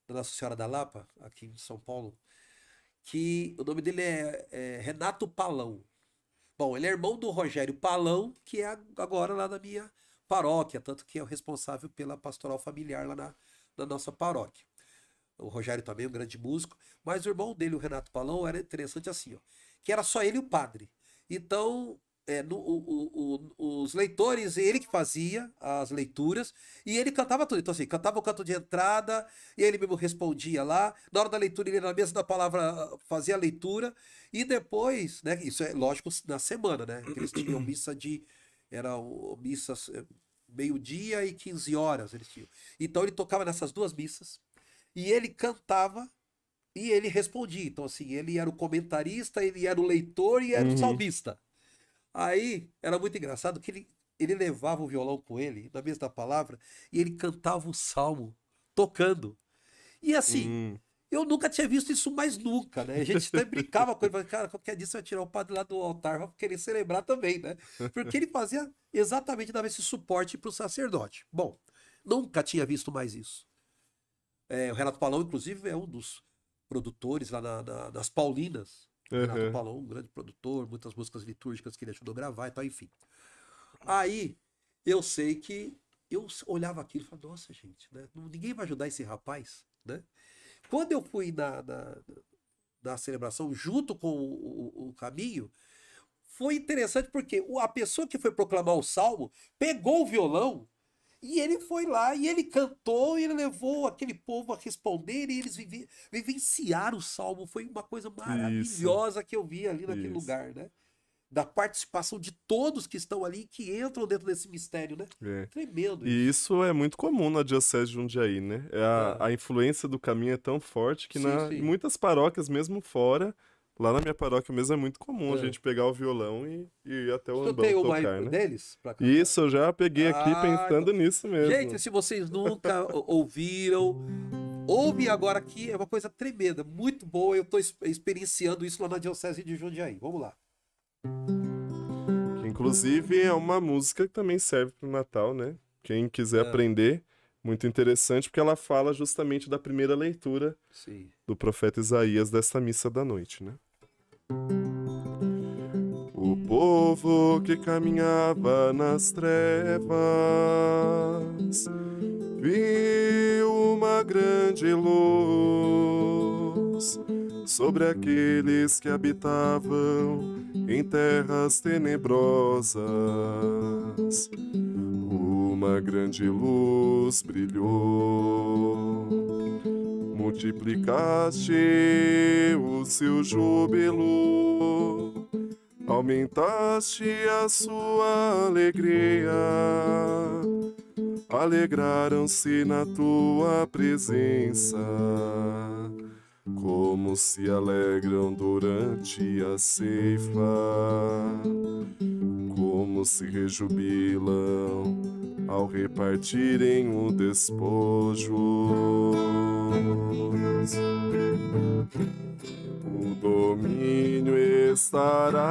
Nossa Senhora da Lapa, aqui em São Paulo, que o nome dele é Renato Palão. Bom, ele é irmão do Rogério Palão, que é agora lá na minha paróquia, tanto que é o responsável pela pastoral familiar lá na nossa paróquia. O Rogério também é um grande músico, mas o irmão dele, o Renato Palão, era interessante assim, ó, que era só ele e o padre. Então, os leitores, ele que fazia as leituras, e ele cantava tudo. Então, assim, cantava o canto de entrada, e ele mesmo respondia lá. Na hora da leitura, ele, na mesa da palavra, fazia a leitura, e depois, né, isso é lógico na semana, né, que eles tinham missa eram missas meio-dia e 15 horas, eles tinham. Então, ele tocava nessas duas missas, e ele cantava e ele respondia. Então, assim, ele era o comentarista, ele era o leitor e era o Uhum. salmista. Aí era muito engraçado que ele levava o violão com ele, na mesa da palavra, e ele cantava o salmo, tocando. E assim, Hum, eu nunca tinha visto isso mais nunca, né? A gente até brincava com ele, falava, cara, qualquer dia você vai tirar o padre lá do altar, vai querer celebrar também, né? Porque ele fazia exatamente, dava esse suporte para o sacerdote. Bom, nunca tinha visto mais isso. O Renato Palão, inclusive, é um dos produtores lá nas Paulinas. O Renato aham. Palão, um grande produtor, muitas músicas litúrgicas que ele ajudou a gravar e tal, enfim. Aí, eu sei que eu olhava aquilo e falava, nossa, gente, né? Ninguém vai ajudar esse rapaz, né? Quando eu fui na celebração junto com o Caminho, foi interessante porque a pessoa que foi proclamar o salmo pegou o violão e ele foi lá e ele cantou e ele levou aquele povo a responder e eles vivenciaram o salmo. Foi uma coisa Isso, maravilhosa que eu vi ali naquele isso. lugar, né? Da participação de todos que estão ali, que entram dentro desse mistério, né? É. Tremendo E isso. isso é muito comum na Diocese de Jundiaí, né? Ah, A influência do caminho é tão forte que sim, em sim. muitas paróquias, mesmo fora, lá na minha paróquia mesmo é muito comum a Ah. gente pegar o violão e ir até o Você ambão tem uma aí tocar, né? deles para E cantar? isso eu já peguei aqui Ah, então. pensando nisso Gente, mesmo. se vocês nunca ouviram, ouve agora aqui, é uma coisa tremenda, muito boa. Eu estou experienciando isso lá na Diocese de Jundiaí. Vamos lá. Que inclusive é uma música que também serve pro Natal, né? Quem quiser Ah, aprender, muito interessante, porque ela fala justamente da primeira leitura Sim. do profeta Isaías desta missa da noite, né? O povo que caminhava nas trevas viu uma grande luz sobre aqueles que habitavam em terras tenebrosas. Uma grande luz brilhou, multiplicaste o seu júbilo, aumentaste a sua alegria, alegraram-se na tua presença, como se alegram durante a ceifa, como se rejubilam ao repartirem o despojo. O domínio estará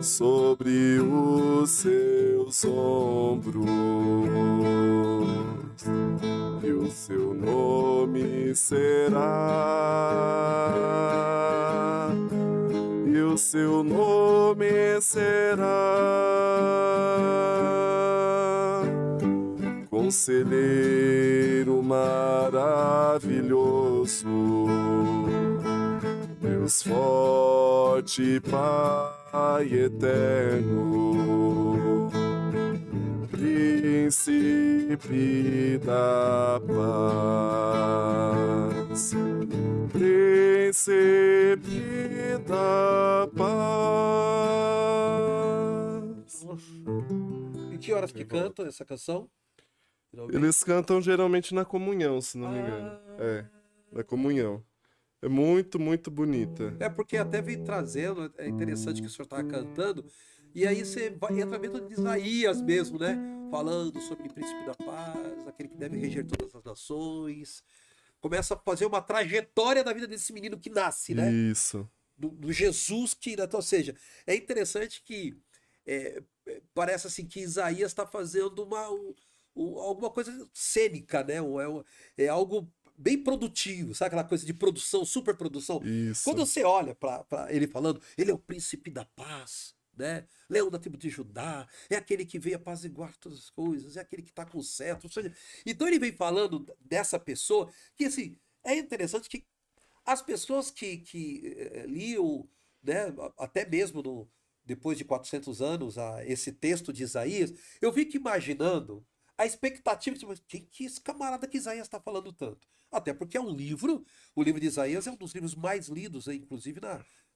sobre os seus ombros, e o seu nome será, e o seu nome será Conselheiro maravilhoso, Deus forte, Pai eterno, Príncipe da paz, Príncipe da paz. E que horas que cantam essa canção? Eles cantam geralmente na comunhão, se não me engano. É, na comunhão. É muito, muito bonita. É porque até vem trazendo, é interessante que o senhor estava cantando, e aí você entra dentro de Isaías mesmo, né? Falando sobre o príncipe da paz, aquele que deve reger todas as nações. Começa a fazer uma trajetória da vida desse menino que nasce, né? Isso. Do Jesus que... Então, ou seja, é interessante que parece assim que Isaías está fazendo alguma coisa cênica, né? É algo bem produtivo, sabe aquela coisa de produção, superprodução? Isso. Quando você olha para ele falando, ele é o príncipe da paz, né? Leão da tribo de Judá, é aquele que veio apaziguar todas as coisas, é aquele que está com o cetro. Ou seja, então ele vem falando dessa pessoa que, assim, é interessante que as pessoas que liam, né, até mesmo depois de 400 anos, esse texto de Isaías, eu fico imaginando a expectativa de quem que esse camarada que Isaías está falando tanto? Até porque é um livro, o livro de Isaías é um dos livros mais lidos, inclusive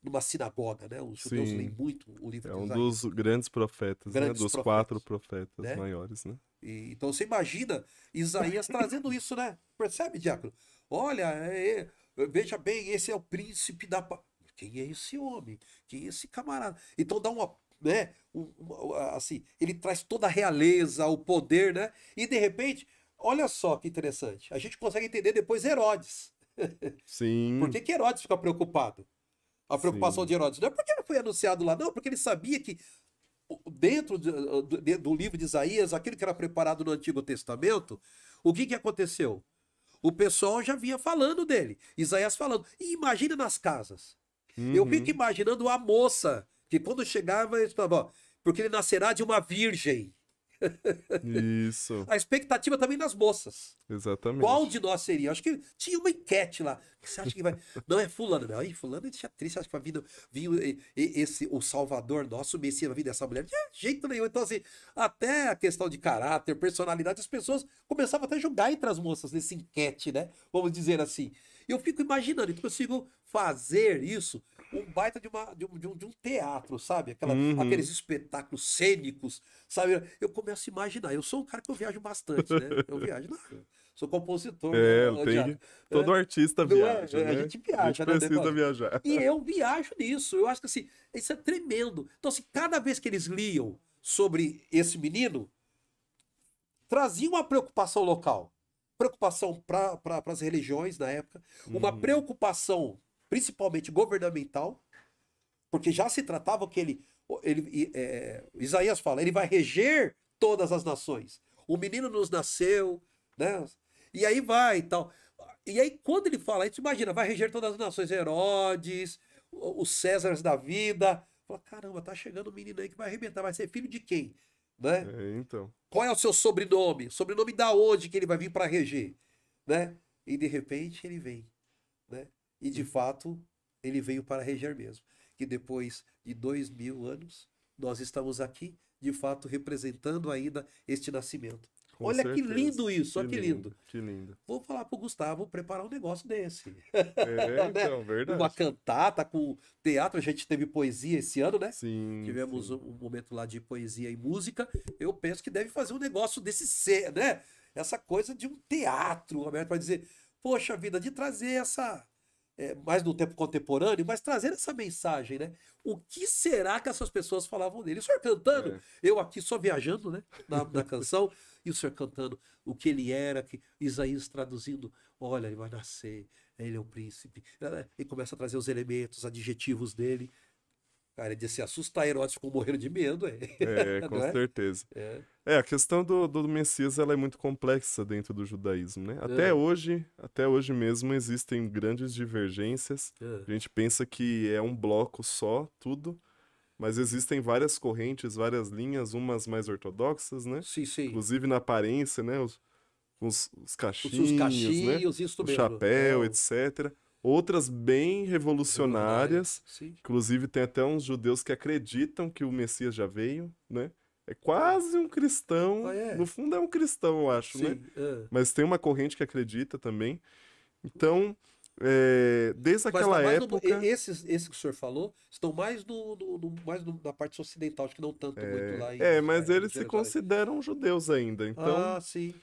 numa sinagoga, né? Os judeus leem muito o livro de Isaías. É um dos grandes profetas, né? Dos 4 profetas, né? Maiores, né? Então você imagina Isaías trazendo isso, né? Percebe, diácono? Olha, veja bem, esse é o príncipe da paz. Quem é esse homem? Quem é esse camarada? Então dá uma, né? Assim, ele traz toda a realeza, o poder, né? E de repente, olha só que interessante. A gente consegue entender depois Herodes. Sim. Por que Herodes fica preocupado? A preocupação de Herodes não é porque não foi anunciado lá, não, porque ele sabia que dentro do livro de Isaías, aquilo que era preparado no Antigo Testamento, o que aconteceu? O pessoal já vinha falando dele. Isaías falando. E imagina nas casas. Eu fico imaginando a moça que quando chegava, ele falava, ó, porque ele nascerá de uma virgem. Isso. A expectativa também nas moças. Exatamente. Qual de nós seria? Acho que tinha uma enquete lá. Você acha que vai... Não é fulano, não. Aí fulano deixa triste. Acho que vai vir o Salvador nosso, o Messias vai vir dessa mulher. De jeito nenhum. Então, assim, até a questão de caráter, personalidade, as pessoas começavam até a julgar entre as moças nesse enquete, né? Vamos dizer assim. Eu fico imaginando, eu consigo fazer isso, um baita de um teatro, sabe? Aqueles espetáculos cênicos, sabe? Eu começo a imaginar. Eu sou um cara que eu viajo bastante, né? Eu viajo, sou compositor. Todo artista viaja, né? A gente viaja, a gente precisa viajar. E eu viajo nisso. Eu acho que assim, isso é tremendo. Então, assim, cada vez que eles liam sobre esse menino, trazia uma preocupação local. Preocupação para as religiões na época, uma preocupação principalmente governamental, porque já se tratava que Isaías fala, ele vai reger todas as nações. O menino nos nasceu, né? E aí vai e tal. E aí, quando ele fala isso, imagina, vai reger todas as nações, Herodes, os Césares da vida. Fala, caramba, tá chegando um menino aí que vai arrebentar, vai ser filho de quem? Né? Então. Qual é o seu sobrenome? Sobrenome da onde que ele vai vir para reger? Né? E de repente ele vem. Né? E de fato, ele veio para reger mesmo. Que depois de 2000 anos, nós estamos aqui, de fato, representando ainda este nascimento. Com Olha que certeza. lindo isso, olha que lindo. Que lindo. Vou falar pro Gustavo preparar um negócio desse. Então, Né? verdade. Uma cantata com teatro, a gente teve poesia esse ano, né? Sim. Tivemos sim. um momento lá de poesia e música. Eu penso que deve fazer um negócio desse, né? Essa coisa de um teatro aberto para dizer, poxa vida, de trazer essa mais no tempo contemporâneo, mas trazer essa mensagem, né? O que será que essas pessoas falavam dele? O senhor cantando, eu aqui só viajando, né? Na canção, e o senhor cantando o que ele era, que Isaías traduzindo, olha, ele vai nascer, ele é o príncipe, e começa a trazer os elementos, adjetivos dele. Cara, ele disse, assustar Herodes, ficou morrendo de medo, Com não é? certeza. A questão do Messias ela é muito complexa dentro do judaísmo, né? Até hoje mesmo existem grandes divergências. A gente pensa que é um bloco só, tudo, mas existem várias correntes, várias linhas, umas mais ortodoxas, né? Sim, sim. Inclusive na aparência, né? Os cachinhos, Os né? cachinhos, isso O mesmo. chapéu, etc. Outras bem revolucionárias. Sim. Inclusive, tem até uns judeus que acreditam que o Messias já veio, né? É quase um cristão. No fundo é um cristão, eu acho, Sim. né? Mas tem uma corrente que acredita também. Então, desde aquela época... Esses que o senhor falou estão mais, na parte ocidental, acho que não tanto muito lá em mas eles se Jerusalém. consideram judeus ainda. Então, sim.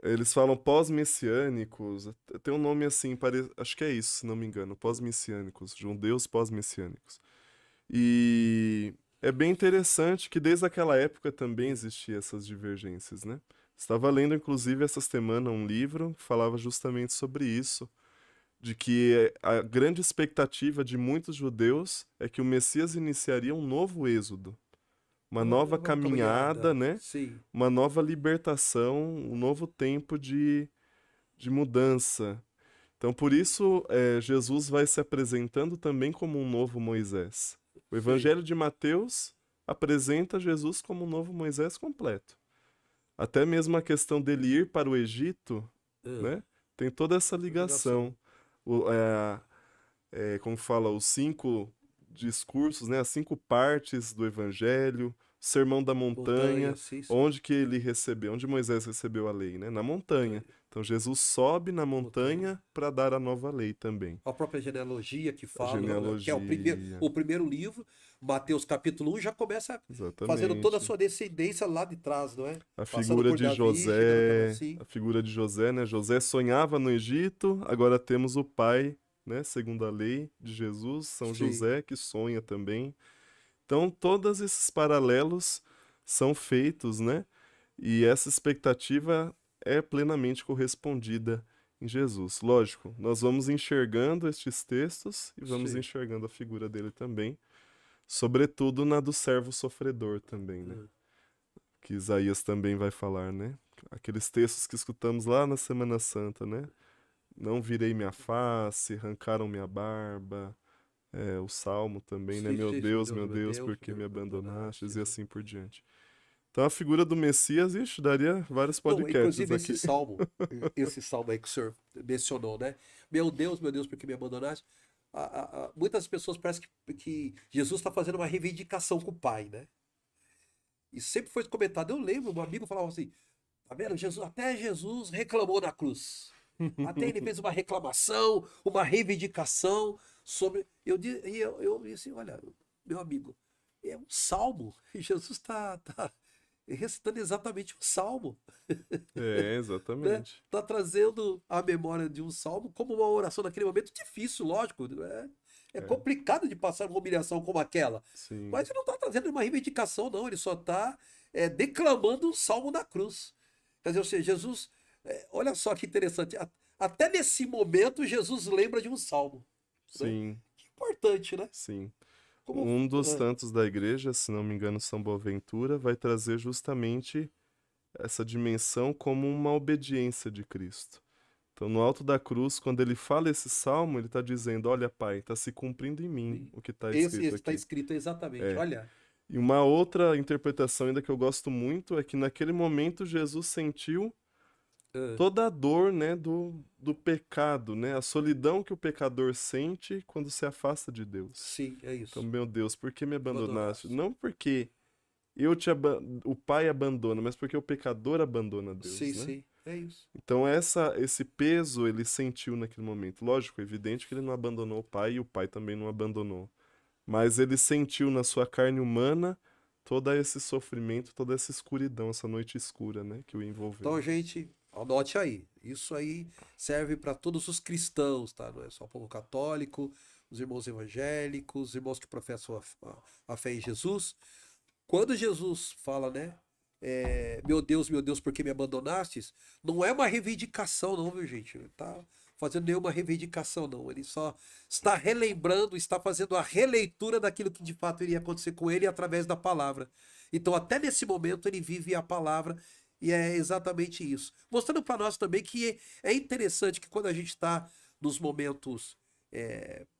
eles falam pós-messiânicos. Tem um nome assim, acho que é isso, se não me engano. Pós-messiânicos. Judeus pós-messiânicos. E é bem interessante que desde aquela época também existiam essas divergências, né? Estava lendo, inclusive, essa semana um livro que falava justamente sobre isso. De que a grande expectativa de muitos judeus é que o Messias iniciaria um novo êxodo. Uma nova caminhada, né? Sim. Uma nova libertação, um novo tempo de mudança. Então, por isso, Jesus vai se apresentando também como um novo Moisés. O Evangelho de Mateus apresenta Jesus como um novo Moisés completo. Até mesmo a questão dele ir para o Egito, né? Tem toda essa ligação. Como fala, os 5 discursos, né? As 5 partes do Evangelho, o Sermão da Montanha, sim. onde que ele recebeu, onde Moisés recebeu a lei, né? Na montanha. Então Jesus sobe na montanha para dar a nova lei também. A própria genealogia que fala, genealogia. que é o primeiro livro, Mateus capítulo 1, já começa Exatamente. fazendo toda a sua descendência lá de trás, não é? A figura de Davi, José, assim. a figura de José, né? José sonhava no Egito, agora temos o pai, né? Segundo a lei de Jesus, São José, que sonha também. Então, todos esses paralelos são feitos, né? E essa expectativa é plenamente correspondida em Jesus. Lógico, nós vamos enxergando estes textos e vamos enxergando a figura dele também, sobretudo na do servo sofredor também, né? Que Isaías também vai falar, né? Aqueles textos que escutamos lá na Semana Santa, né? Não virei minha face, arrancaram minha barba. O Salmo também, né? Meu Deus, por que me abandonastes? E assim por diante. Então a figura do Messias, daria vários podcasts inclusive aqui. esse salmo aí que o senhor mencionou, né? Meu Deus, por que me abandonaste? Muitas pessoas parecem que Jesus está fazendo uma reivindicação com o Pai, né? E sempre foi comentado. Eu lembro, um amigo falava assim, tá vendo? Até Jesus reclamou na cruz. Até ele fez uma reclamação, uma reivindicação sobre... Eu disse, olha, meu amigo, é um salmo. Jesus está recitando exatamente um salmo. Exatamente. Está trazendo a memória de um salmo como uma oração naquele momento difícil, lógico. É complicado de passar uma humilhação como aquela. Sim. Mas ele não está trazendo uma reivindicação, não. Ele só está declamando um salmo da cruz. Quer dizer, ou seja, Jesus... olha só que interessante. Até nesse momento, Jesus lembra de um salmo. Sim. Né? Que importante, né? Sim. Como... Um dos santos da igreja, se não me engano, São Boaventura, vai trazer justamente essa dimensão como uma obediência de Cristo. Então, no alto da cruz, quando ele fala esse salmo, ele está dizendo: olha, Pai, está se cumprindo em mim o que está Esse escrito está aqui. escrito exatamente, É. olha. E uma outra interpretação ainda que eu gosto muito é que naquele momento Jesus sentiu toda a dor, né, do pecado, né, a solidão que o pecador sente quando se afasta de Deus. Sim, é isso. Então, meu Deus, por que me abandonaste? Abandonaste. Não porque o Pai abandona, mas porque o pecador abandona Deus, Sim, né? sim, é isso. Então esse peso ele sentiu naquele momento. Lógico, é evidente que ele não abandonou o Pai e o Pai também não abandonou. Mas ele sentiu na sua carne humana todo esse sofrimento, toda essa escuridão, essa noite escura, né, que o envolveu. Então, gente, anote aí. Isso aí serve para todos os cristãos, tá? Não é só o povo católico, os irmãos evangélicos, os irmãos que professam a fé em Jesus. Quando Jesus fala, né? Meu Deus, por que me abandonastes? Não é uma reivindicação, não, viu, gente? Ele tá fazendo nenhuma reivindicação, não. Ele só está relembrando, está fazendo a releitura daquilo que de fato iria acontecer com ele através da palavra. Então, até nesse momento, ele vive a palavra e é exatamente isso. Mostrando para nós também que é interessante que quando a gente está nos momentos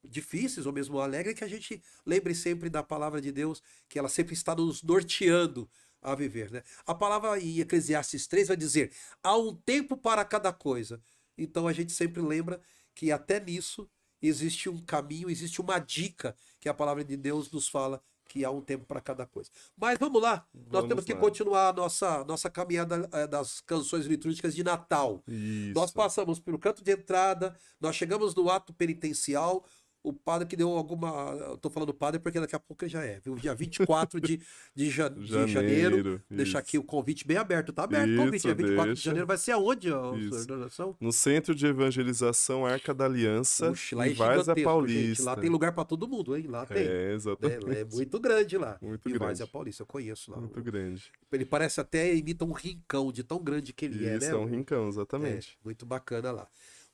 difíceis ou mesmo alegres, que a gente lembre sempre da palavra de Deus, que ela sempre está nos norteando a viver, né? A palavra em Eclesiastes 3 vai dizer: há um tempo para cada coisa. Então a gente sempre lembra que até nisso existe um caminho, existe uma dica que a palavra de Deus nos fala, que há um tempo para cada coisa. Mas vamos lá, nós Vamos temos que lá. continuar a nossa caminhada das canções litúrgicas de Natal. Nós Isso. passamos pelo canto de entrada, nós chegamos no ato penitencial. O padre que deu alguma. Eu tô falando padre porque daqui a pouco ele já é, viu? Dia 24 de janeiro. Deixar aqui isso. o convite bem aberto. Tá aberto o convite. Isso, Dia 24 de deixa. janeiro vai ser aonde, ó, Isso. senhor da nação? No Centro de Evangelização Arca da Aliança, Puxa, lá em é Várzea gigantesco, gente. Lá Paulista. tem lugar pra todo mundo, hein? Lá tem. É, exatamente. É muito grande lá. Muito E grande. Várzea Paulista, eu conheço lá. Muito grande. Ele parece até imita um rincão de tão grande que ele é, Isso, né? é um rincão, exatamente. Muito bacana lá.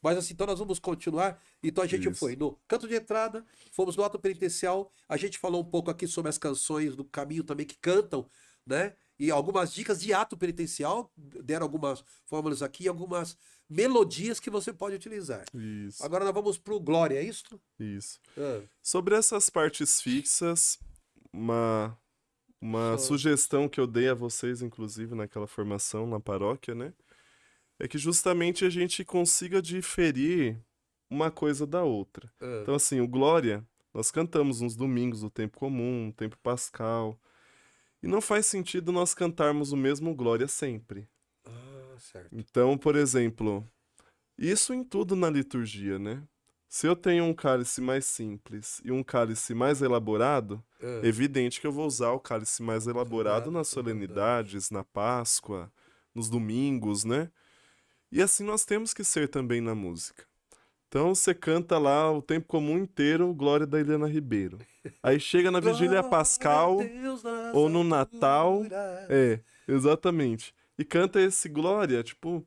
Mas assim, então nós vamos continuar. Então a gente Isso. foi no canto de entrada, fomos no ato penitencial, a gente falou um pouco aqui sobre as canções do caminho também que cantam, né? E algumas dicas de ato penitencial, deram algumas fórmulas aqui, algumas melodias que você pode utilizar. Isso, Agora nós vamos pro Glória, é isso? isso. Ah, Sobre essas partes fixas, uma sugestão que eu dei a vocês, inclusive, naquela formação na paróquia, né? É que justamente a gente consiga diferir uma coisa da outra. ah. Então, assim, o Glória, nós cantamos nos domingos do tempo comum, tempo pascal, e não faz sentido nós cantarmos o mesmo Glória sempre. Certo. Então, por exemplo, isso em tudo na liturgia, né? Se eu tenho um cálice mais simples e um cálice mais elaborado, é evidente que eu vou usar o cálice mais elaborado nas solenidades, na Páscoa, nos domingos, né? E assim nós temos que ser também na música. Então você canta lá o tempo comum inteiro, Glória da Eliana Ribeiro. Aí chega na Vigília Pascal ou no Natal. Exatamente. E canta esse Glória, tipo,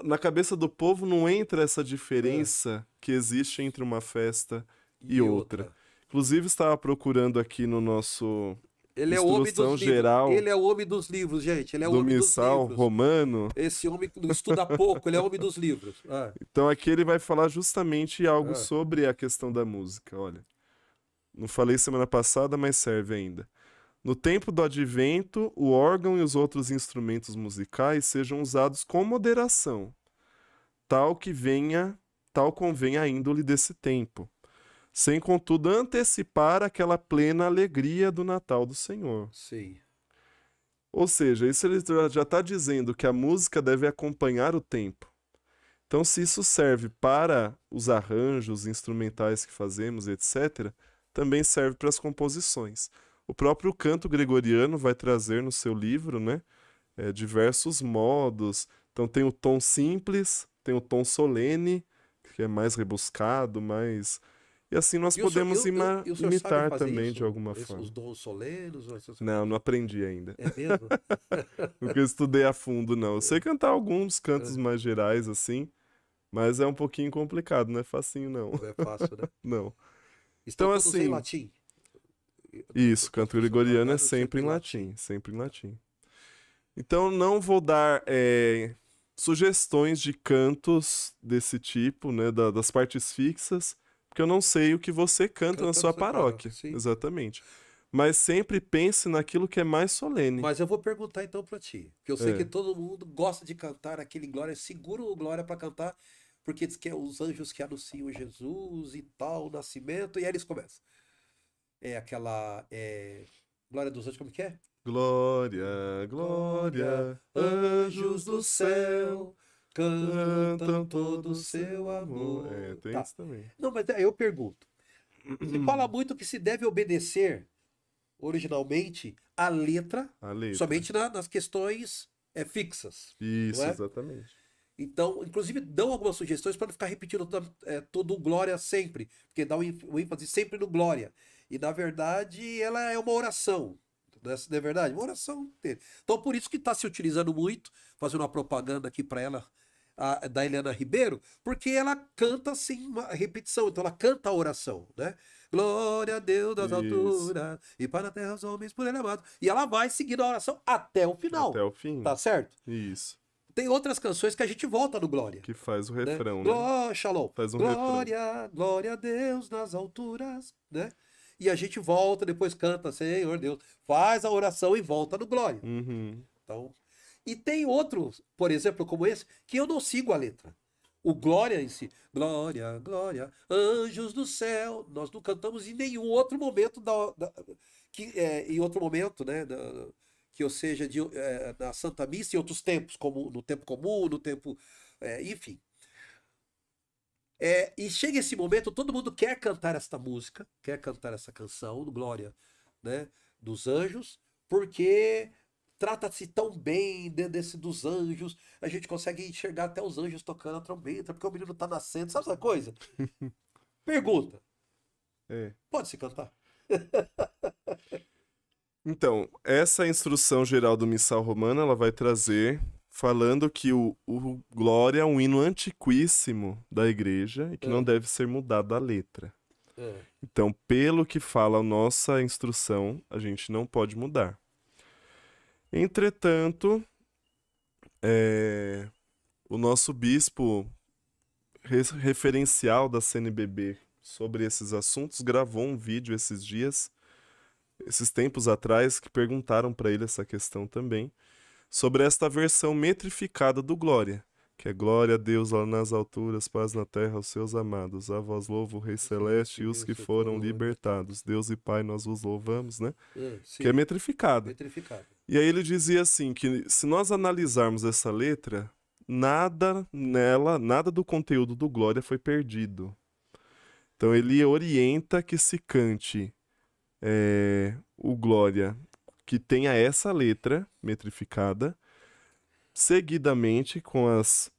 na cabeça do povo não entra essa diferença que existe entre uma festa e outra. Inclusive estava procurando aqui no nosso Ele é o homem instrução dos geral livros. Ele é o homem dos livros, gente. Ele é o do homem dos missal livros. romano. Esse homem não estuda pouco, ele é o homem dos livros. Então aqui ele vai falar justamente algo sobre a questão da música, olha. Não falei semana passada, mas serve ainda. No tempo do advento, o órgão e os outros instrumentos musicais sejam usados com moderação, tal convenha a índole desse tempo, sem contudo antecipar aquela plena alegria do Natal do Senhor. Sim. Ou seja, isso ele já está dizendo que a música deve acompanhar o tempo. Então, se isso serve para os arranjos instrumentais que fazemos, etc., também serve para as composições. O próprio canto gregoriano vai trazer no seu livro, né, diversos modos. Então, tem o tom simples, tem o tom solene, que é mais rebuscado, mais... E assim nós podemos imitar também, de alguma forma. Os dons solenos? Não aprendi ainda. É mesmo? Nunca estudei a fundo, não. Eu sei cantar alguns cantos mais gerais, assim, mas é um pouquinho complicado, não é facinho, não. Não é fácil, né? Não. Estão Então, todos assim, em latim? Isso, canto gregoriano é sempre em latim. latim, sempre em latim. Então não vou dar sugestões de cantos desse tipo, né, das partes fixas, porque eu não sei o que você canta na sua paróquia. Sim. Exatamente. Mas sempre pense naquilo que é mais solene. Mas eu vou perguntar então pra ti, porque eu sei que todo mundo gosta de cantar aquele glória, segura o glória pra cantar, porque diz que é os anjos que anunciam Jesus e tal, o nascimento, e aí eles começam. É aquela glória dos anjos, como que é? Glória, glória, anjos do céu, cantam todo o seu amor. Tem Tá. isso também. Não, mas aí eu pergunto. Se fala muito que se deve obedecer originalmente a letra, somente nas questões fixas, Isso, não é? exatamente. Então, inclusive, dão algumas sugestões para não ficar repetindo todo o glória sempre, porque dá o ênfase sempre no glória. E, na verdade, ela é uma oração. Não é verdade? Uma oração dele. Então, por isso que está se utilizando muito, fazendo uma propaganda aqui para ela, da Helena Ribeiro, porque ela canta sem uma repetição, então ela canta a oração, né? Glória a Deus das alturas e para a terra os homens por ele amado. E ela vai seguindo a oração até o final. Até o fim. Tá certo? Isso. Tem outras canções que a gente volta no Glória. Que faz o refrão, né? Shalom. Faz um Glória, refrão. glória a Deus nas alturas, né? E a gente volta, depois canta, Senhor Deus. Faz a oração e volta no Glória. Uhum. Então, e tem outros, por exemplo, como esse, que eu não sigo a letra. O Glória em si. Glória, glória, anjos do céu. Nós não cantamos em nenhum outro momento em outro momento, né? Que eu seja na Santa Missa em outros tempos, como no tempo comum, no tempo. Enfim. E chega esse momento, todo mundo quer cantar esta música, quer cantar essa canção do Glória, né? Dos anjos, porque trata-se tão bem dos anjos, a gente consegue enxergar até os anjos tocando a trombeta, porque o menino tá nascendo, sabe essa coisa? Pergunta. Pode se cantar? Então, essa instrução geral do Missal Romano, ela vai trazer, falando que o Glória é um hino antiquíssimo da igreja e que não deve ser mudado a letra. Então, pelo que fala a nossa instrução, a gente não pode mudar. Entretanto, o nosso bispo referencial da CNBB sobre esses assuntos gravou um vídeo esses tempos atrás, que perguntaram para ele essa questão também, sobre esta versão metrificada do Glória, que é glória a Deus lá nas alturas, paz na terra aos seus amados, a vós louvo o Rei Celeste e os que foram libertados. Deus e Pai, nós vos louvamos, né? Que é metrificada. E aí ele dizia assim, que se nós analisarmos essa letra, nada nela, nada do conteúdo do Glória foi perdido. Então ele orienta que se cante o Glória que tenha essa letra metrificada, seguidamente com as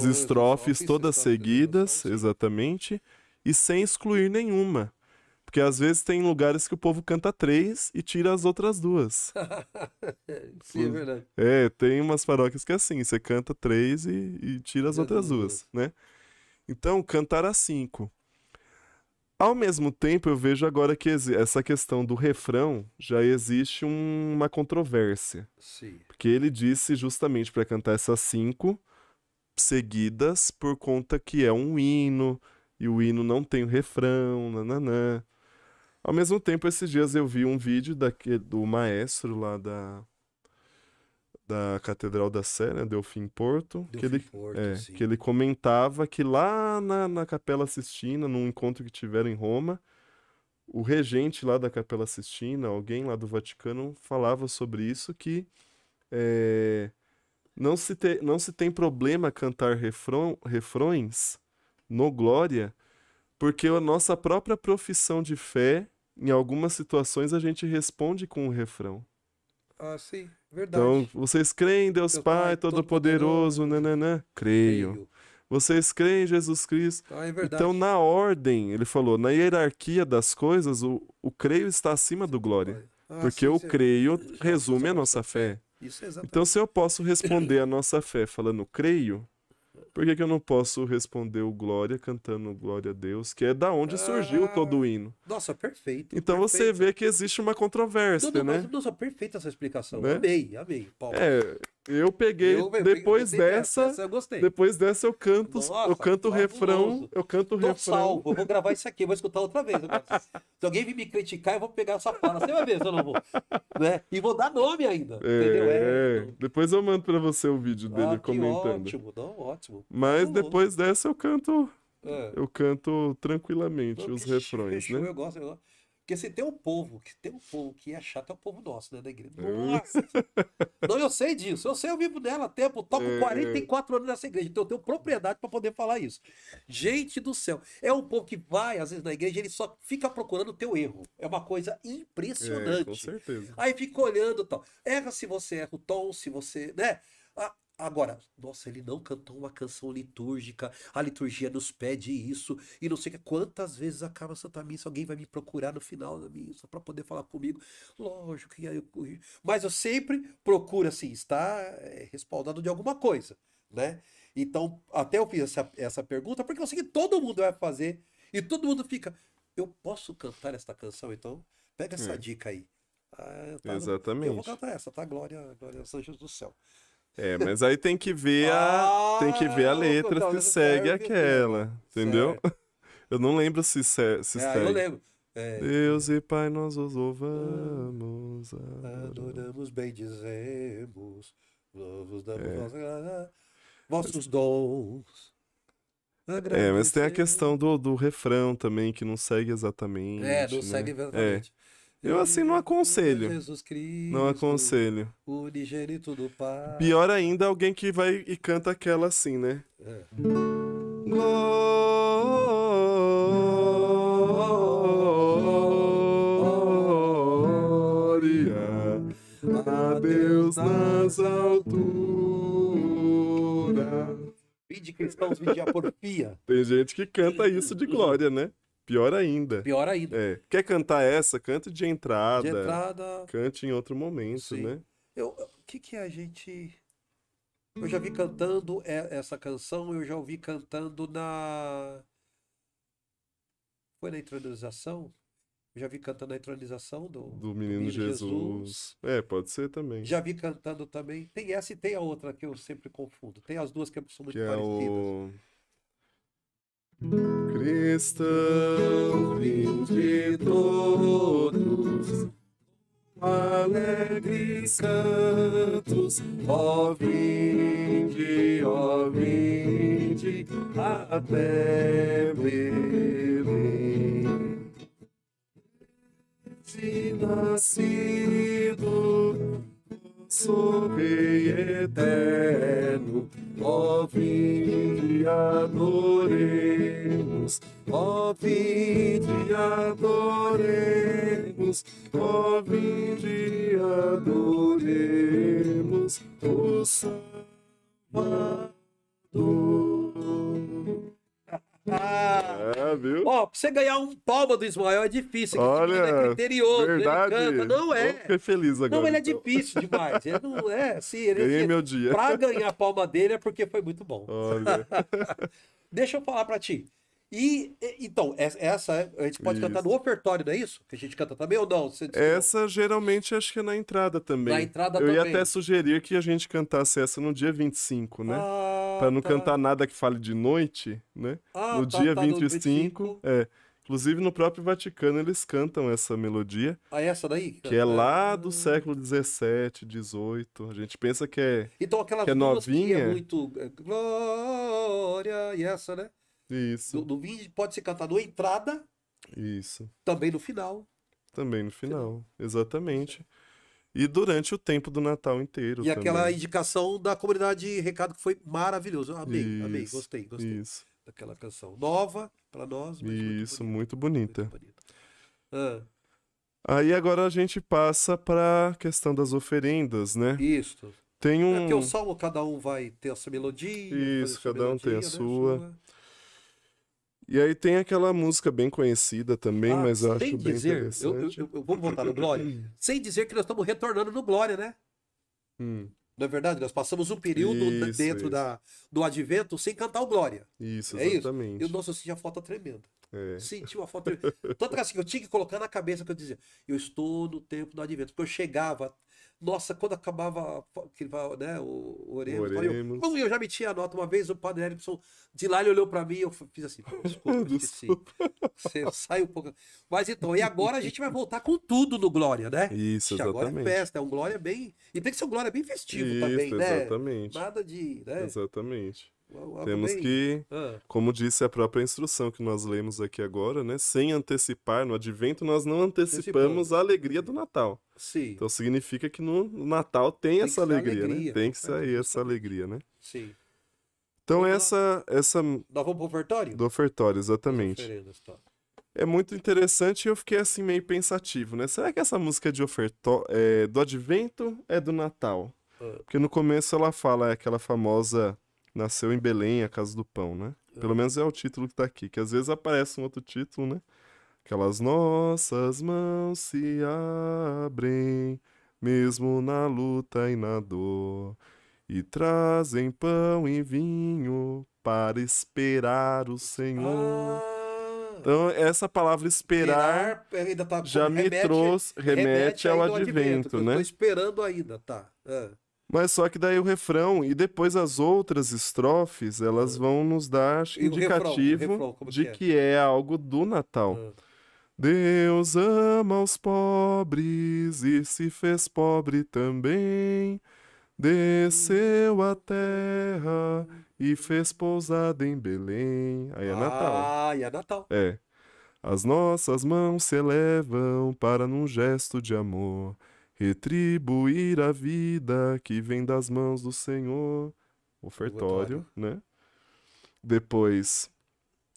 estrofes todas seguidas, exatamente, e sem excluir nenhuma. Porque às vezes tem lugares que o povo canta 3 e tira as outras 2. Sim, é verdade. Tem umas paróquias que é assim, você canta 3 e tira as outras 2, né? Então, cantar a 5. Ao mesmo tempo, eu vejo agora que essa questão do refrão já existe uma controvérsia. Sim. Porque ele disse justamente para cantar essas 5 seguidas por conta que é um hino, e o hino não tem o refrão, nananã. Ao mesmo tempo, esses dias eu vi um vídeo do maestro lá da Catedral da Sé, né, Delfim Porto, que ele comentava que lá na Capela Sistina, num encontro que tiveram em Roma, o regente lá da Capela Sistina, alguém lá do Vaticano, falava sobre isso, que não se tem problema cantar refrões no Glória, porque a nossa própria profissão de fé, em algumas situações, a gente responde com o refrão. Ah, sim, verdade. Então, vocês creem em Deus Pai Todo-Poderoso, nananã? Creio. Vocês creem em Jesus Cristo? É verdade. Então, na ordem, ele falou, na hierarquia das coisas, o creio está acima do glória. Porque o creio resume a nossa fé. Isso, exatamente. Então, se eu posso responder a nossa fé falando creio, Por que que eu não posso responder o Glória cantando Glória a Deus, que é da onde surgiu todo o hino? Nossa, perfeito. Então você Perfeito. vê que existe uma Não, controvérsia, não, né? nossa, perfeita essa explicação. Né? Amei, Paulo. É, eu peguei depois dessa, essa eu gostei. depois dessa eu canto o refrão, fabuloso. eu canto o Tô refrão. salvo, eu vou gravar isso aqui, eu vou escutar outra vez agora. Se alguém vir me criticar, eu vou pegar essa fala. Você vai ver se eu não vou. Né? E vou dar nome ainda. Entendeu? Então. Depois eu mando pra você o vídeo dele Que comentando. ótimo, não, ótimo. Mas Fabuloso. depois dessa É. eu canto tranquilamente Não, os que refrões, fechou, né? eu gosto. Porque se tem um povo que é chato, é o povo nosso, né, da igreja. Nossa! Não, eu sei disso. Eu vivo nela há tempo. Toco 44 anos nessa igreja. Então eu tenho propriedade para poder falar isso. Gente do céu. É um povo que vai, às vezes, na igreja, ele só fica procurando o teu erro. É uma coisa impressionante. Com certeza. Aí fica olhando e tal. Erra se você erra o tom, se você, né? Agora, nossa, ele não cantou uma canção litúrgica, a liturgia nos pede isso, e não sei quantas vezes acaba a Santa Missa, alguém vai me procurar no final da missa para poder falar comigo. Lógico que aí eu corrijo. Mas eu sempre procuro, assim, estar respaldado de alguma coisa, né? Então, até eu fiz essa pergunta, porque eu sei que todo mundo vai fazer, e todo mundo fica, eu posso cantar esta canção? Então, pega essa dica aí. Exatamente. Eu vou cantar essa, tá? Glória aos anjos do céu. Mas aí tem que ver a letra se segue aquela, entendeu? Certo. Eu não lembro se Eu segue. lembro. Deus e Pai, nós os louvamos. Adoramos, bendizemos, vos damos vossos dons. Mas tem a questão do refrão também, que não segue exatamente. Não segue exatamente. Eu assim não aconselho. Jesus Cristo, Não aconselho. unigênito do Pai. Pior ainda, alguém que vai e canta aquela assim, né? Glória a Deus nas alturas. Vinde cristãos, vinde a porfia. Tem gente que canta isso de glória, né? Pior ainda. Pior ainda. Quer cantar essa? Canta de entrada. De entrada. Cante em outro momento, Sim. né? O que a gente... Eu já vi cantando essa canção, eu já ouvi cantando Foi na intronização? Eu já vi cantando na intronização do Menino Jesus. Pode ser também. Já vi cantando também. Tem essa e tem a outra que eu sempre confundo. Tem as duas que são muito Que é parecidas. Cristãos, vinde todos, alegres cantos, ó vinde até Belém. De nascido, nosso Rei eterno, ó vinde adoremos, ó vinde adoremos, ó vinde adoremos o Salvador. Viu? Pra você ganhar um palma do Ismael é difícil. Olha, é criterioso, verdade. ele canta. Não é. Eu fiquei feliz agora. Não, ele é então. difícil demais. Ele não é assim. Ganhei meu dia. Pra ganhar a palma dele é porque foi muito bom. Olha. Deixa eu falar pra ti. Então, essa a gente pode cantar no ofertório, não é isso? Que a gente canta também ou não? Essa geralmente acho que é na entrada também. Na entrada Eu ia também. até sugerir que a gente cantasse essa no dia 25, né? Pra não cantar nada que fale de noite, né? No dia 25. Inclusive no próprio Vaticano eles cantam essa melodia. Essa daí? Que é lá do século 17, 18. A gente pensa que é então, aquelas que é duas novinha. que é muito glória e essa, né? Isso. Do vídeo pode ser cantado na entrada. Isso. Também no final. Também no final, exatamente. E durante o tempo do Natal inteiro. E aquela indicação da comunidade Recado que foi maravilhoso. Amei, gostei. Isso. Daquela canção. Nova para nós, mas isso, muito bonita. Muito bonita. Aí agora a gente passa para a questão das oferendas, né? Isso. Tem porque o salmo cada um vai ter a sua melodia. Isso, cada um tem a sua. E aí tem aquela música bem conhecida também, mas eu acho bem interessante. Vamos voltar no Glória. Sem dizer que nós estamos retornando no Glória, né? Não é verdade? Nós passamos um período dentro do Advento sem cantar o Glória. Isso, É isso? exatamente. Nossa, eu senti a falta tremenda. É. Senti uma falta tremenda. Tanto que assim, eu tinha que colocar na cabeça que eu dizia, eu estou no tempo do Advento. Porque eu chegava, nossa, quando acabava né, o Oremos, Oremos. eu já meti a nota uma vez, o Padre Elipson, de lá ele olhou pra mim e eu fiz assim, desculpa, eu esqueci. Você sai um pouco. Mas então, e agora a gente vai voltar com tudo no Glória, né? Isso, exatamente. Agora é festa, é um Glória bem... E tem que ser um Glória bem festivo Isso, também, né? exatamente. Nada de... Né? Exatamente. Algo Temos bem... que, como disse a própria instrução que nós lemos aqui agora, né? Sem antecipar, no Advento nós não antecipamos a alegria do Natal. Sim. Então significa que no Natal tem essa alegria, né? Tem que sair essa alegria, né? Sim. Então essa... Nós vamos pro ofertório? Do ofertório, exatamente. Oferendas, tá. É muito interessante e eu fiquei assim meio pensativo, né? Será que essa música de do Advento é do Natal? Porque no começo ela fala, é aquela famosa Nasceu em Belém, a Casa do Pão, né? Pelo menos é o título que tá aqui, que às vezes aparece um outro título, né? Aquelas nossas mãos se abrem, mesmo na luta e na dor, e trazem pão e vinho para esperar o Senhor. Então, essa palavra esperar ainda tá, já remete ao Advento, né? Eu tô esperando ainda, tá. Mas só que daí o refrão e depois as outras estrofes, elas vão nos dar acho, indicativo de que é algo do Natal. Deus ama os pobres e se fez pobre também. Desceu à terra e fez pousada em Belém. Aí é Natal. Ah, e é Natal. É. As nossas mãos se elevam para num gesto de amor retribuir a vida que vem das mãos do Senhor. Ofertório, né? Depois,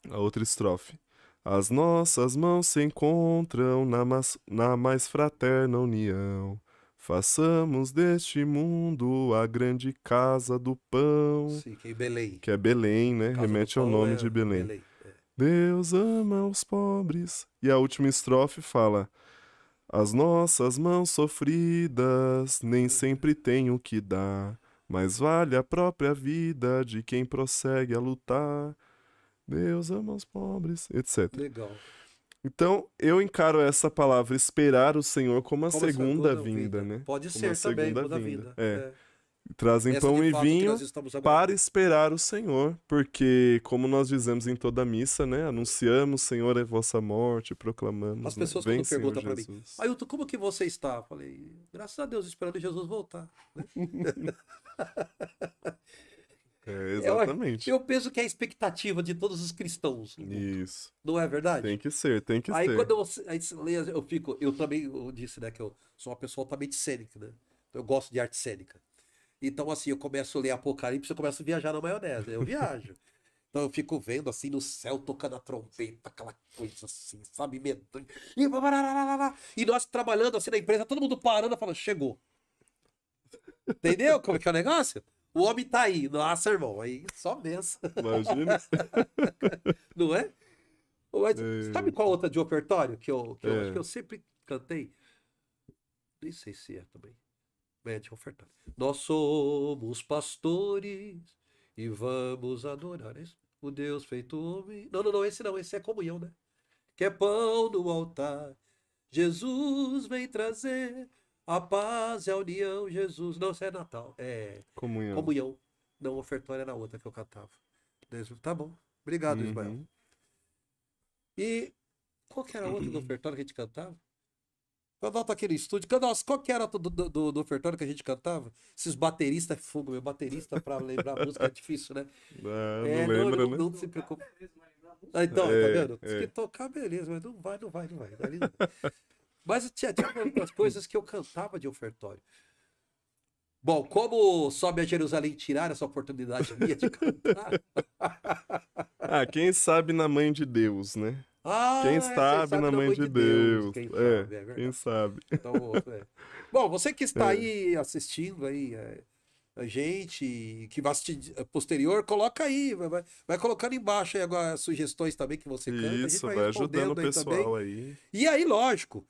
a outra estrofe. As nossas mãos se encontram na mais fraterna união. Façamos deste mundo a grande casa do pão. Sim, que é Belém. Que é Belém, né? Remete ao nome de Belém. Deus ama os pobres. E a última estrofe fala: as nossas mãos sofridas nem sempre têm o que dar, mas vale a própria vida de quem prossegue a lutar. Deus ama os pobres, etc. Legal. Então, eu encaro essa palavra esperar o Senhor como a segunda vinda, né? Pode como ser também, segunda vinda. Trazem pão e vinho para esperar o Senhor, porque, como nós dizemos em toda a missa, né? Anunciamos, Senhor, é vossa morte, proclamamos. As pessoas quando perguntam para mim, Ailton, como que você está? Eu falei, graças a Deus, esperando Jesus voltar. Exatamente. Eu penso que é a expectativa de todos os cristãos. Isso. Não é verdade? Tem que ser, tem que ser. Aí quando eu fico, eu também disse, né, que eu sou uma pessoa altamente cênica, né? Eu gosto de arte cênica. Então, assim, eu começo a ler Apocalipse, eu começo a viajar na maionese. Eu viajo. Então eu fico vendo, assim, no céu, tocando a trompeta, aquela coisa assim, sabe, medonho. E nós trabalhando, assim, na empresa, todo mundo parando, falando, chegou. Entendeu como é que é o negócio? O homem tá aí. Nossa, irmão, aí só benção. Imagina. Não é? Mas, sabe qual outra de ofertório que eu acho que eu sempre cantei? Nem sei se é também. De ofertório. Nós somos pastores e vamos adorar o Deus feito homem. Não, esse não, esse é comunhão, né? Que é pão no altar. Jesus vem trazer a paz e a união, Jesus. Não, isso é Natal. É comunhão. Não, ofertório era outra que eu cantava. Tá bom. Obrigado, Ismael. E qual que era a outra do ofertório que a gente cantava? Eu volto aqui no estúdio. Nossa, qual que era do ofertório que a gente cantava? Esses bateristas é fogo, meu baterista pra lembrar a música é difícil, né? Não lembra, né? Não se preocupe. Então, tá vendo? Diz que tocar, beleza, mas não vai. Mas tinha umas coisas que eu cantava de ofertório. Bom, como Sobe a Jerusalém tirar essa oportunidade minha de cantar? Quem sabe na Mãe de Deus, né? Quem sabe na Mãe de Deus. Quem sabe. Então, Bom, você que está aí assistindo aí, a gente que vai assistir posterior, coloca aí, vai colocando embaixo aí agora as sugestões também que você canta. Isso, vai ajudando o pessoal aí. E aí, lógico,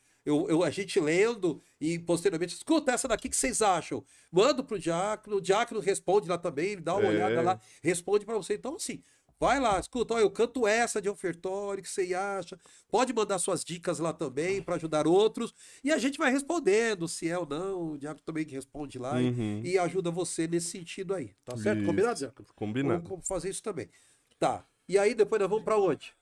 A gente lendo e posteriormente, escuta essa daqui, que vocês acham? Manda pro diácono, o diácono responde lá também, ele dá uma olhada lá, responde para você. Então, assim, vai lá, escuta, ó, eu canto essa de ofertório, que você acha? Pode mandar suas dicas lá também para ajudar outros, e a gente vai respondendo, se é ou não, o diácono também que responde lá Uhum. e ajuda você nesse sentido aí, tá certo? Combinado, Isso. diácono? Combinado. Vamos fazer isso também. Tá, e aí depois nós vamos para onde?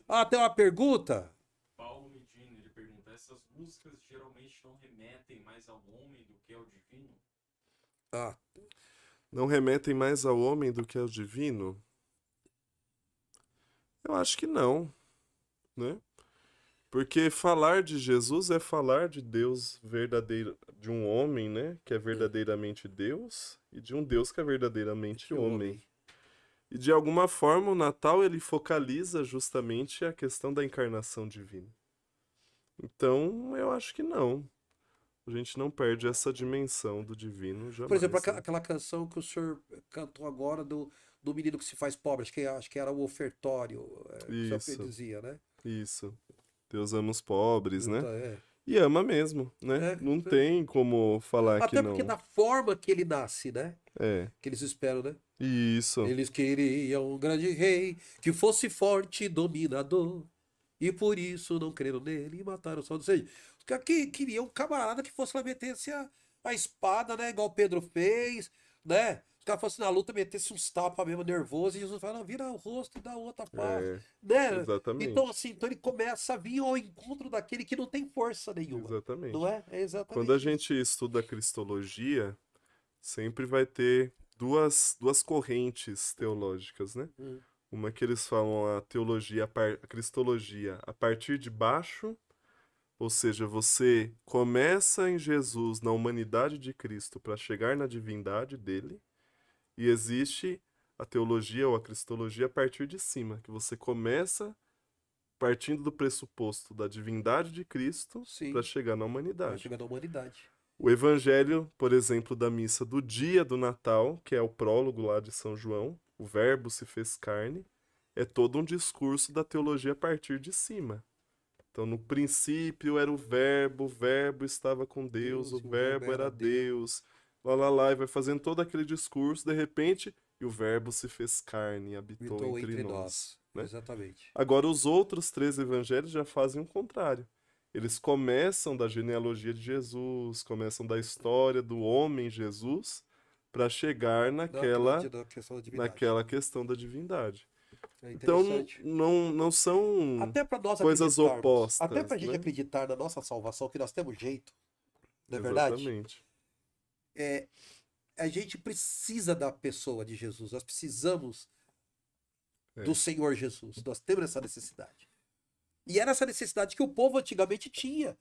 Ah, tem uma pergunta? Paulo Medina, ele pergunta: essas músicas geralmente não remetem mais ao homem do que ao divino? Ah, Não remetem mais ao homem do que ao divino? Eu acho que não, né? Porque falar de Jesus é falar de Deus verdadeiro, de um homem, né, que é verdadeiramente Deus, e de um Deus que é verdadeiramente homem. E de alguma forma o Natal ele focaliza justamente a questão da encarnação divina. Então, eu acho que não. A gente não perde essa dimensão do divino jamais. por exemplo, né? aquela canção que o senhor cantou agora do menino que se faz pobre, acho que era o ofertório, que o senhor Isso, dizia, né? isso. Deus ama os pobres, né? Então, é. E ama mesmo, né? É, Não é. tem como falar que Até porque não. da forma que ele nasce, né? É, Que eles esperam, né? isso. Eles queriam um grande rei que fosse forte e dominador. E por isso não creram nele e mataram só. Ou seja, os caras queriam um camarada que fosse lá metesse a espada, né? Igual Pedro fez, né? Os caras fossem na luta, metesse uns tapas mesmo nervoso. E Jesus fala: não, vira o rosto e dá outra face, É, né? Então, exatamente. assim, então ele começa a vir ao encontro daquele que não tem força nenhuma. Não Exatamente. é? É Quando a exatamente isso. gente estuda a cristologia, sempre vai ter duas correntes teológicas, né? Hum. Uma que eles falam a teologia, a cristologia a partir de baixo, ou seja, você começa em Jesus, na humanidade de Cristo, para chegar na divindade dele, e existe a teologia ou a cristologia a partir de cima, que você começa partindo do pressuposto da divindade de Cristo para Sim, chegar na vai humanidade. chegar na humanidade. O evangelho, por exemplo, da missa do dia do Natal, que é o prólogo lá de São João, o Verbo se fez carne, é todo um discurso da teologia a partir de cima. Então, no princípio era o Verbo estava com Deus, o E o verbo Verbo era era Deus. Deus, lá, e vai fazendo todo aquele discurso, de repente, e o Verbo se fez carne e habitou Habitou entre entre nós, nós. né? Exatamente. Agora, os outros três evangelhos já fazem o contrário. Eles começam da genealogia de Jesus, começam da história do homem Jesus, para chegar Da questão da divindade. naquela questão da divindade. É Então, interessante. não são Até para nós coisas acreditarmos, até para opostas, a gente né? acreditar na nossa salvação, que nós temos jeito, não é verdade? Exatamente. É, a gente precisa da pessoa de Jesus, nós precisamos do É. Senhor Jesus, nós temos essa necessidade. E era essa necessidade que o povo antigamente tinha.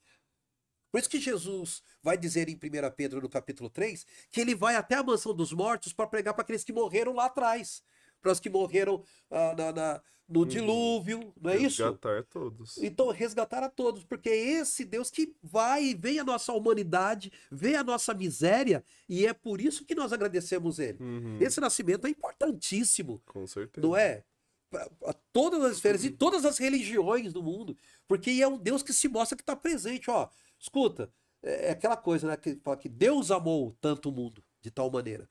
Por isso que Jesus vai dizer em 1 Pedro, no capítulo 3, que ele vai até a mansão dos mortos para pregar para aqueles que morreram lá atrás. Para os que morreram no Uhum. dilúvio, não é isso? Resgatar todos. Então, resgatar a todos, porque é esse Deus que vai e vê a nossa humanidade, vê a nossa miséria, e é por isso que nós agradecemos Ele. Uhum. Esse nascimento é importantíssimo, Com certeza. não é? Para todas as esferas e todas as religiões do mundo, porque é um Deus que se mostra que está presente. Ó, escuta, é aquela coisa, né, que fala que Deus amou tanto o mundo de tal maneira.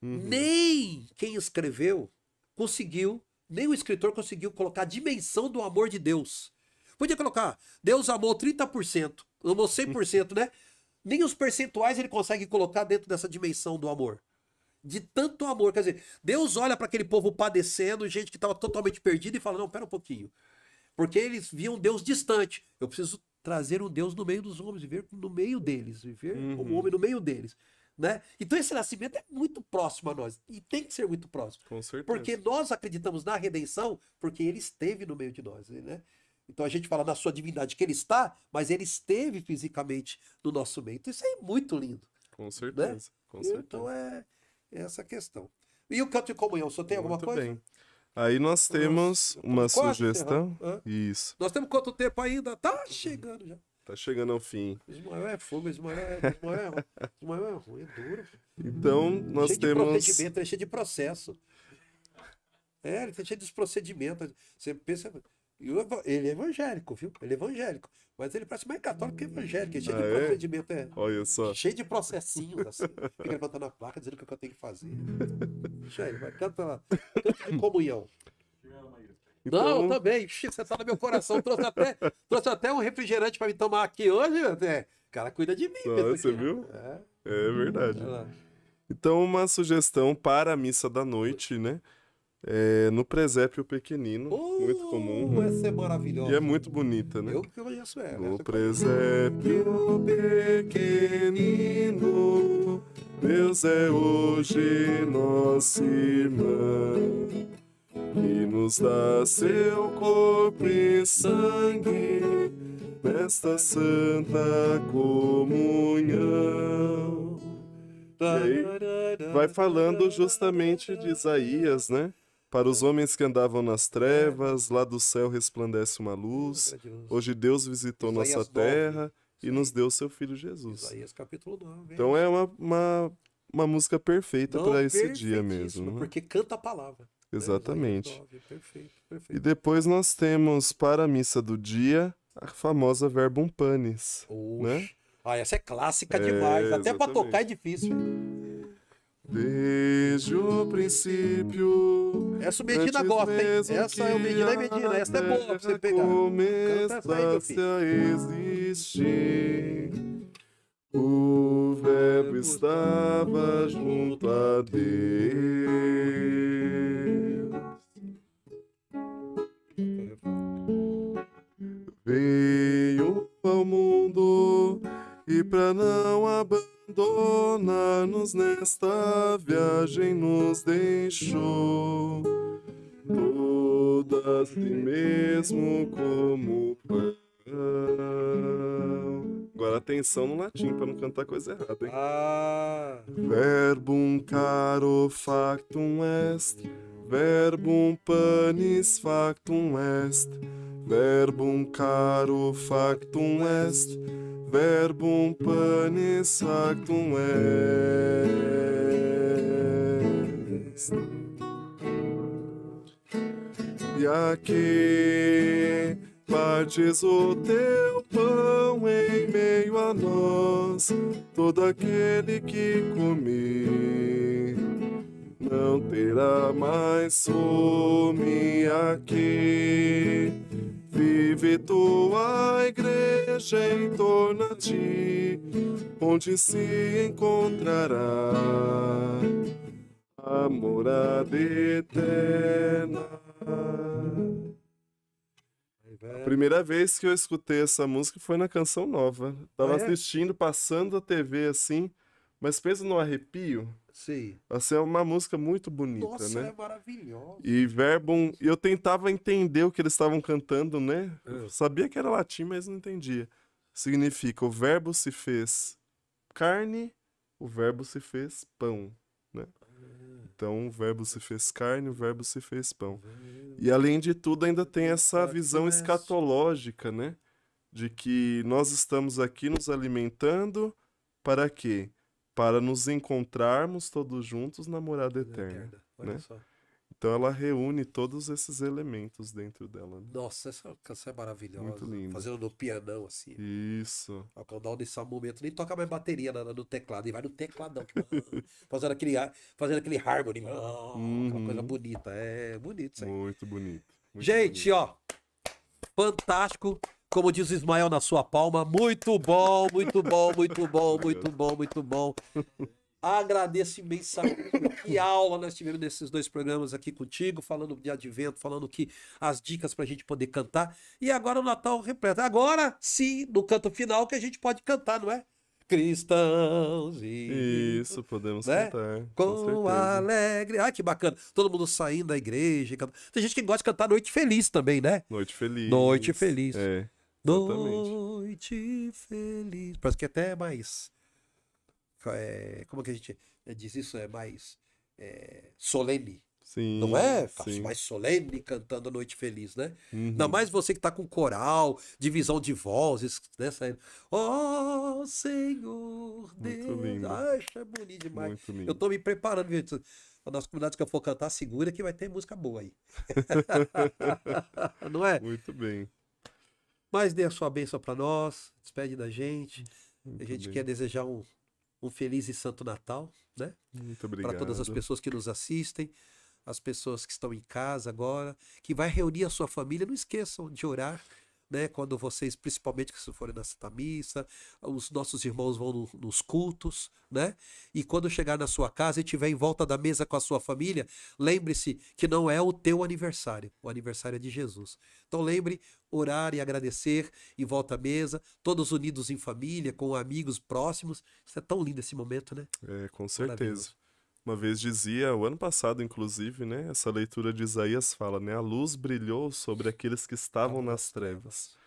Uhum. Nem quem escreveu conseguiu, nem o escritor conseguiu colocar a dimensão do amor de Deus. Podia colocar, Deus amou 30%, amou 100%, né? Nem os percentuais ele consegue colocar dentro dessa dimensão do amor. De tanto amor, quer dizer, Deus olha para aquele povo padecendo, gente que estava totalmente perdida e fala, não, pera um pouquinho. Porque eles viam um Deus distante. Eu preciso trazer um Deus no meio dos homens, viver no meio deles, viver como homem no meio deles. Né? Então esse nascimento é muito próximo a nós e tem que ser muito próximo, Com certeza. porque nós acreditamos na redenção, porque ele esteve no meio de nós, né? Então a gente fala na sua divindade que ele está, mas ele esteve fisicamente no nosso meio. Então isso é muito lindo, Com certeza. né? Com certeza. Então é essa questão. E o canto de comunhão, você tem alguma Muito coisa? bem. Aí nós temos uma quase sugestão. encerrando. Hã? Isso. Nós temos quanto tempo ainda? Tá chegando já. Tá chegando ao fim. Ismael é fogo, Ismael é ruim, é duro. Então, nós Cheio de temos. procedimento, é cheio de processo. É, ele tá cheio de procedimentos. Você pensa, Ele é evangélico, viu? Ele é evangélico. Mas ele parece mais católico que evangélico. Ele é cheio Ah, de é? procedimento, Olha só. cheio de processinhos, assim. Fica levantando a placa, dizendo o que eu tenho que fazer. Deixa ele, vai, canta lá. Canta de comunhão. Não, Então, também. Ixi, você tá no meu coração. Trouxe até um refrigerante pra me tomar aqui hoje. O cara cuida de mim. mesmo você aqui. viu? É, É verdade. olha lá. Então, uma sugestão para a missa da noite, né? É no presépio pequenino, muito comum, né? Essa é maravilhosa. E é muito bonita, né? Eu que conheço ela. No essa eu conheço. presépio pequenino, Deus é hoje nosso irmão, que nos dá seu corpo e sangue nesta santa comunhão. E aí, vai falando justamente de Isaías, né? Para os homens que andavam nas trevas, lá do céu resplandece uma luz. Hoje Deus visitou Isaías nossa 9, terra e sim. nos deu seu Filho Jesus. Isaías capítulo 9. Então é uma música perfeita Não, para esse dia perfeitíssimo, mesmo, né? porque canta a palavra. né? Exatamente. Isaías 9, perfeito, E perfeito. depois nós temos para a missa do dia a famosa Verbum Panis, né? Oxe. Essa é clássica demais. Até pra exatamente. tocar é difícil. Desde o princípio. Essa o Medina antes gosta, hein? mesmo Essa é o que Medina e Medina. Essa é boa pra você pegar. Canta essa aí, meu Começasse filho. a existir, o Verbo estava junto a Deus. Veio ao mundo e para não abandonar-nos nesta viagem nos deixou todo a si mesmo como pão. Agora atenção no latim para não cantar coisa errada, hein? Verbum caro factum est, verbum panis factum est, verbum caro factum est, verbum panis factum est. E aqui partes o teu pão em meio a nós, todo aquele que comer não terá mais fome aqui. Vive tua igreja em torno a ti, onde se encontrará a morada eterna. A primeira vez que eu escutei essa música foi na Canção Nova. Tava assistindo, passando a TV assim, mas pensa no arrepio. Sim. Assim, é uma música muito bonita, Nossa, né? é maravilhosa. E Verbum, eu tentava entender o que eles estavam cantando, né? Eu sabia que era latim, mas não entendia. Significa o verbo se fez carne, o verbo se fez pão, né? Então, o verbo se fez carne, o verbo se fez pão. E além de tudo, ainda tem essa visão escatológica, né? De que nós estamos aqui nos alimentando para quê? Para nos encontrarmos todos juntos na morada eterna. Olha né? só. Então ela reúne todos esses elementos dentro dela. Né? Nossa, essa canção é maravilhosa. Muito linda. Fazendo no pianão, assim. Isso. O Condal nesse momento nem toca mais bateria no teclado, e vai no tecladão. fazendo aquele harmony. Aquela coisa bonita. É bonito isso aí. Muito bonito. Muito Gente, ó. Fantástico. Como diz o Ismael na sua palma. Muito bom, muito bom, muito bom, muito bom, muito bom. Agradeço imensamente. Que aula nós tivemos nesses dois programas aqui contigo, falando de advento, falando que as dicas pra gente poder cantar. E agora o Natal repleto. Agora sim, no canto final que a gente pode cantar, não é? Cristãos e... Isso, podemos né? cantar. Com certeza. alegre. Ai, que bacana. Todo mundo saindo da igreja. Tem gente que gosta de cantar Noite Feliz também, né? Noite feliz. Noite Feliz. É, exatamente. Noite Feliz. Parece que até é mais... como que a gente diz isso? É mais solene. Sim, Não é? Faz sim. mais solene cantando a Noite Feliz, né? Ainda Uhum. mais você que tá com coral, divisão de vozes, né? Saindo. Ó Senhor Muito Deus. lindo, Acha bonito demais. muito Eu lindo. tô me preparando, viu? Nas comunidades que eu for cantar, segura que vai ter música boa aí. Não é? Muito bem, Mas dê a sua bênção para nós, despede da gente. A muito gente quer bem. desejar um feliz e santo Natal, né? Muito Para todas as obrigado. pessoas que nos assistem, as pessoas que estão em casa agora, que vai reunir a sua família. Não esqueçam de orar, né? Quando vocês, principalmente que se forem na Santa Missa, os nossos irmãos vão nos cultos, né? E quando chegar na sua casa e estiver em volta da mesa com a sua família, lembre-se que não é o teu aniversário, o aniversário é de Jesus. Então lembre, orar e agradecer em volta à mesa, todos unidos em família, com amigos próximos. Isso é tão lindo esse momento, né? É, com certeza. Maravilhoso. Uma vez dizia, o ano passado, inclusive, né? Essa leitura de Isaías fala, né? A luz brilhou sobre aqueles que estavam Estavam nas nas trevas. trevas.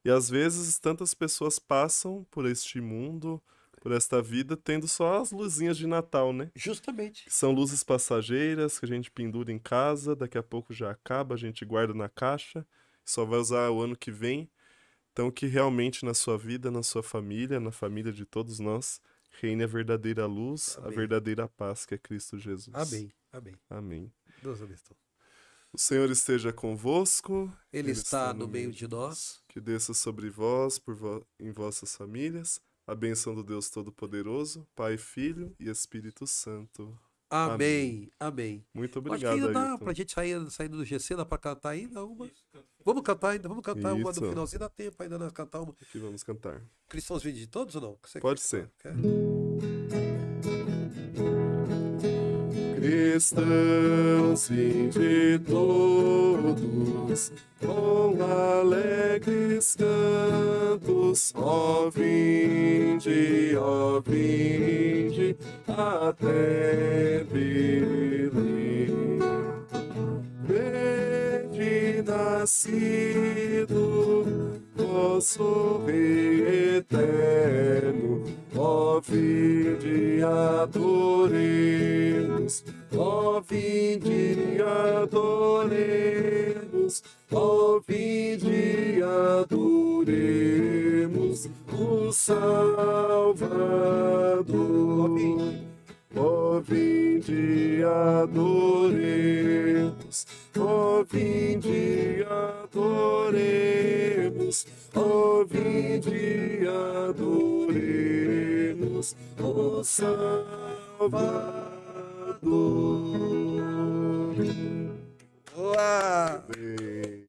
E às vezes tantas pessoas passam por este mundo, por esta vida, tendo só as luzinhas de Natal, né? Justamente. Que são luzes passageiras que a gente pendura em casa, daqui a pouco já acaba, a gente guarda na caixa, só vai usar o ano que vem. Então, que realmente na sua vida, na sua família, na família de todos nós, reine a verdadeira luz, a Amém. verdadeira paz, que é Cristo Jesus. Amém. Amém. Amém. Deus abençoe. O Senhor esteja convosco, Ele Ele está está no no meio meio de de nós. nós. Que desça sobre vós, em vossas famílias, a bênção do Deus Todo-Poderoso, Pai, Filho e Espírito Santo. Amém. Amém. Amém. Muito Eu acho que obrigado, ainda dá pra Ailton. gente sair saindo do GC, dá pra cantar ainda uma. Isso, canto final. Vamos cantar ainda, vamos cantar uma no Isso, finalzinho, dá tempo ainda nós cantar uma. aqui vamos cantar. Cristãos Vídeos de todos ou não? Você Pode quer? ser. Quer? Cristãos, vinde todos, com alegres cantos, ó vinde, até Belém. Vede nascido, vosso Rei eterno, ó vinde adoremos, ó vinde adoremos, ó vinde adoremos o Salvador. Ó vinde adoremos, ó vinde adoremos, ó vinde adoremos o Salvador. Boa! Amém.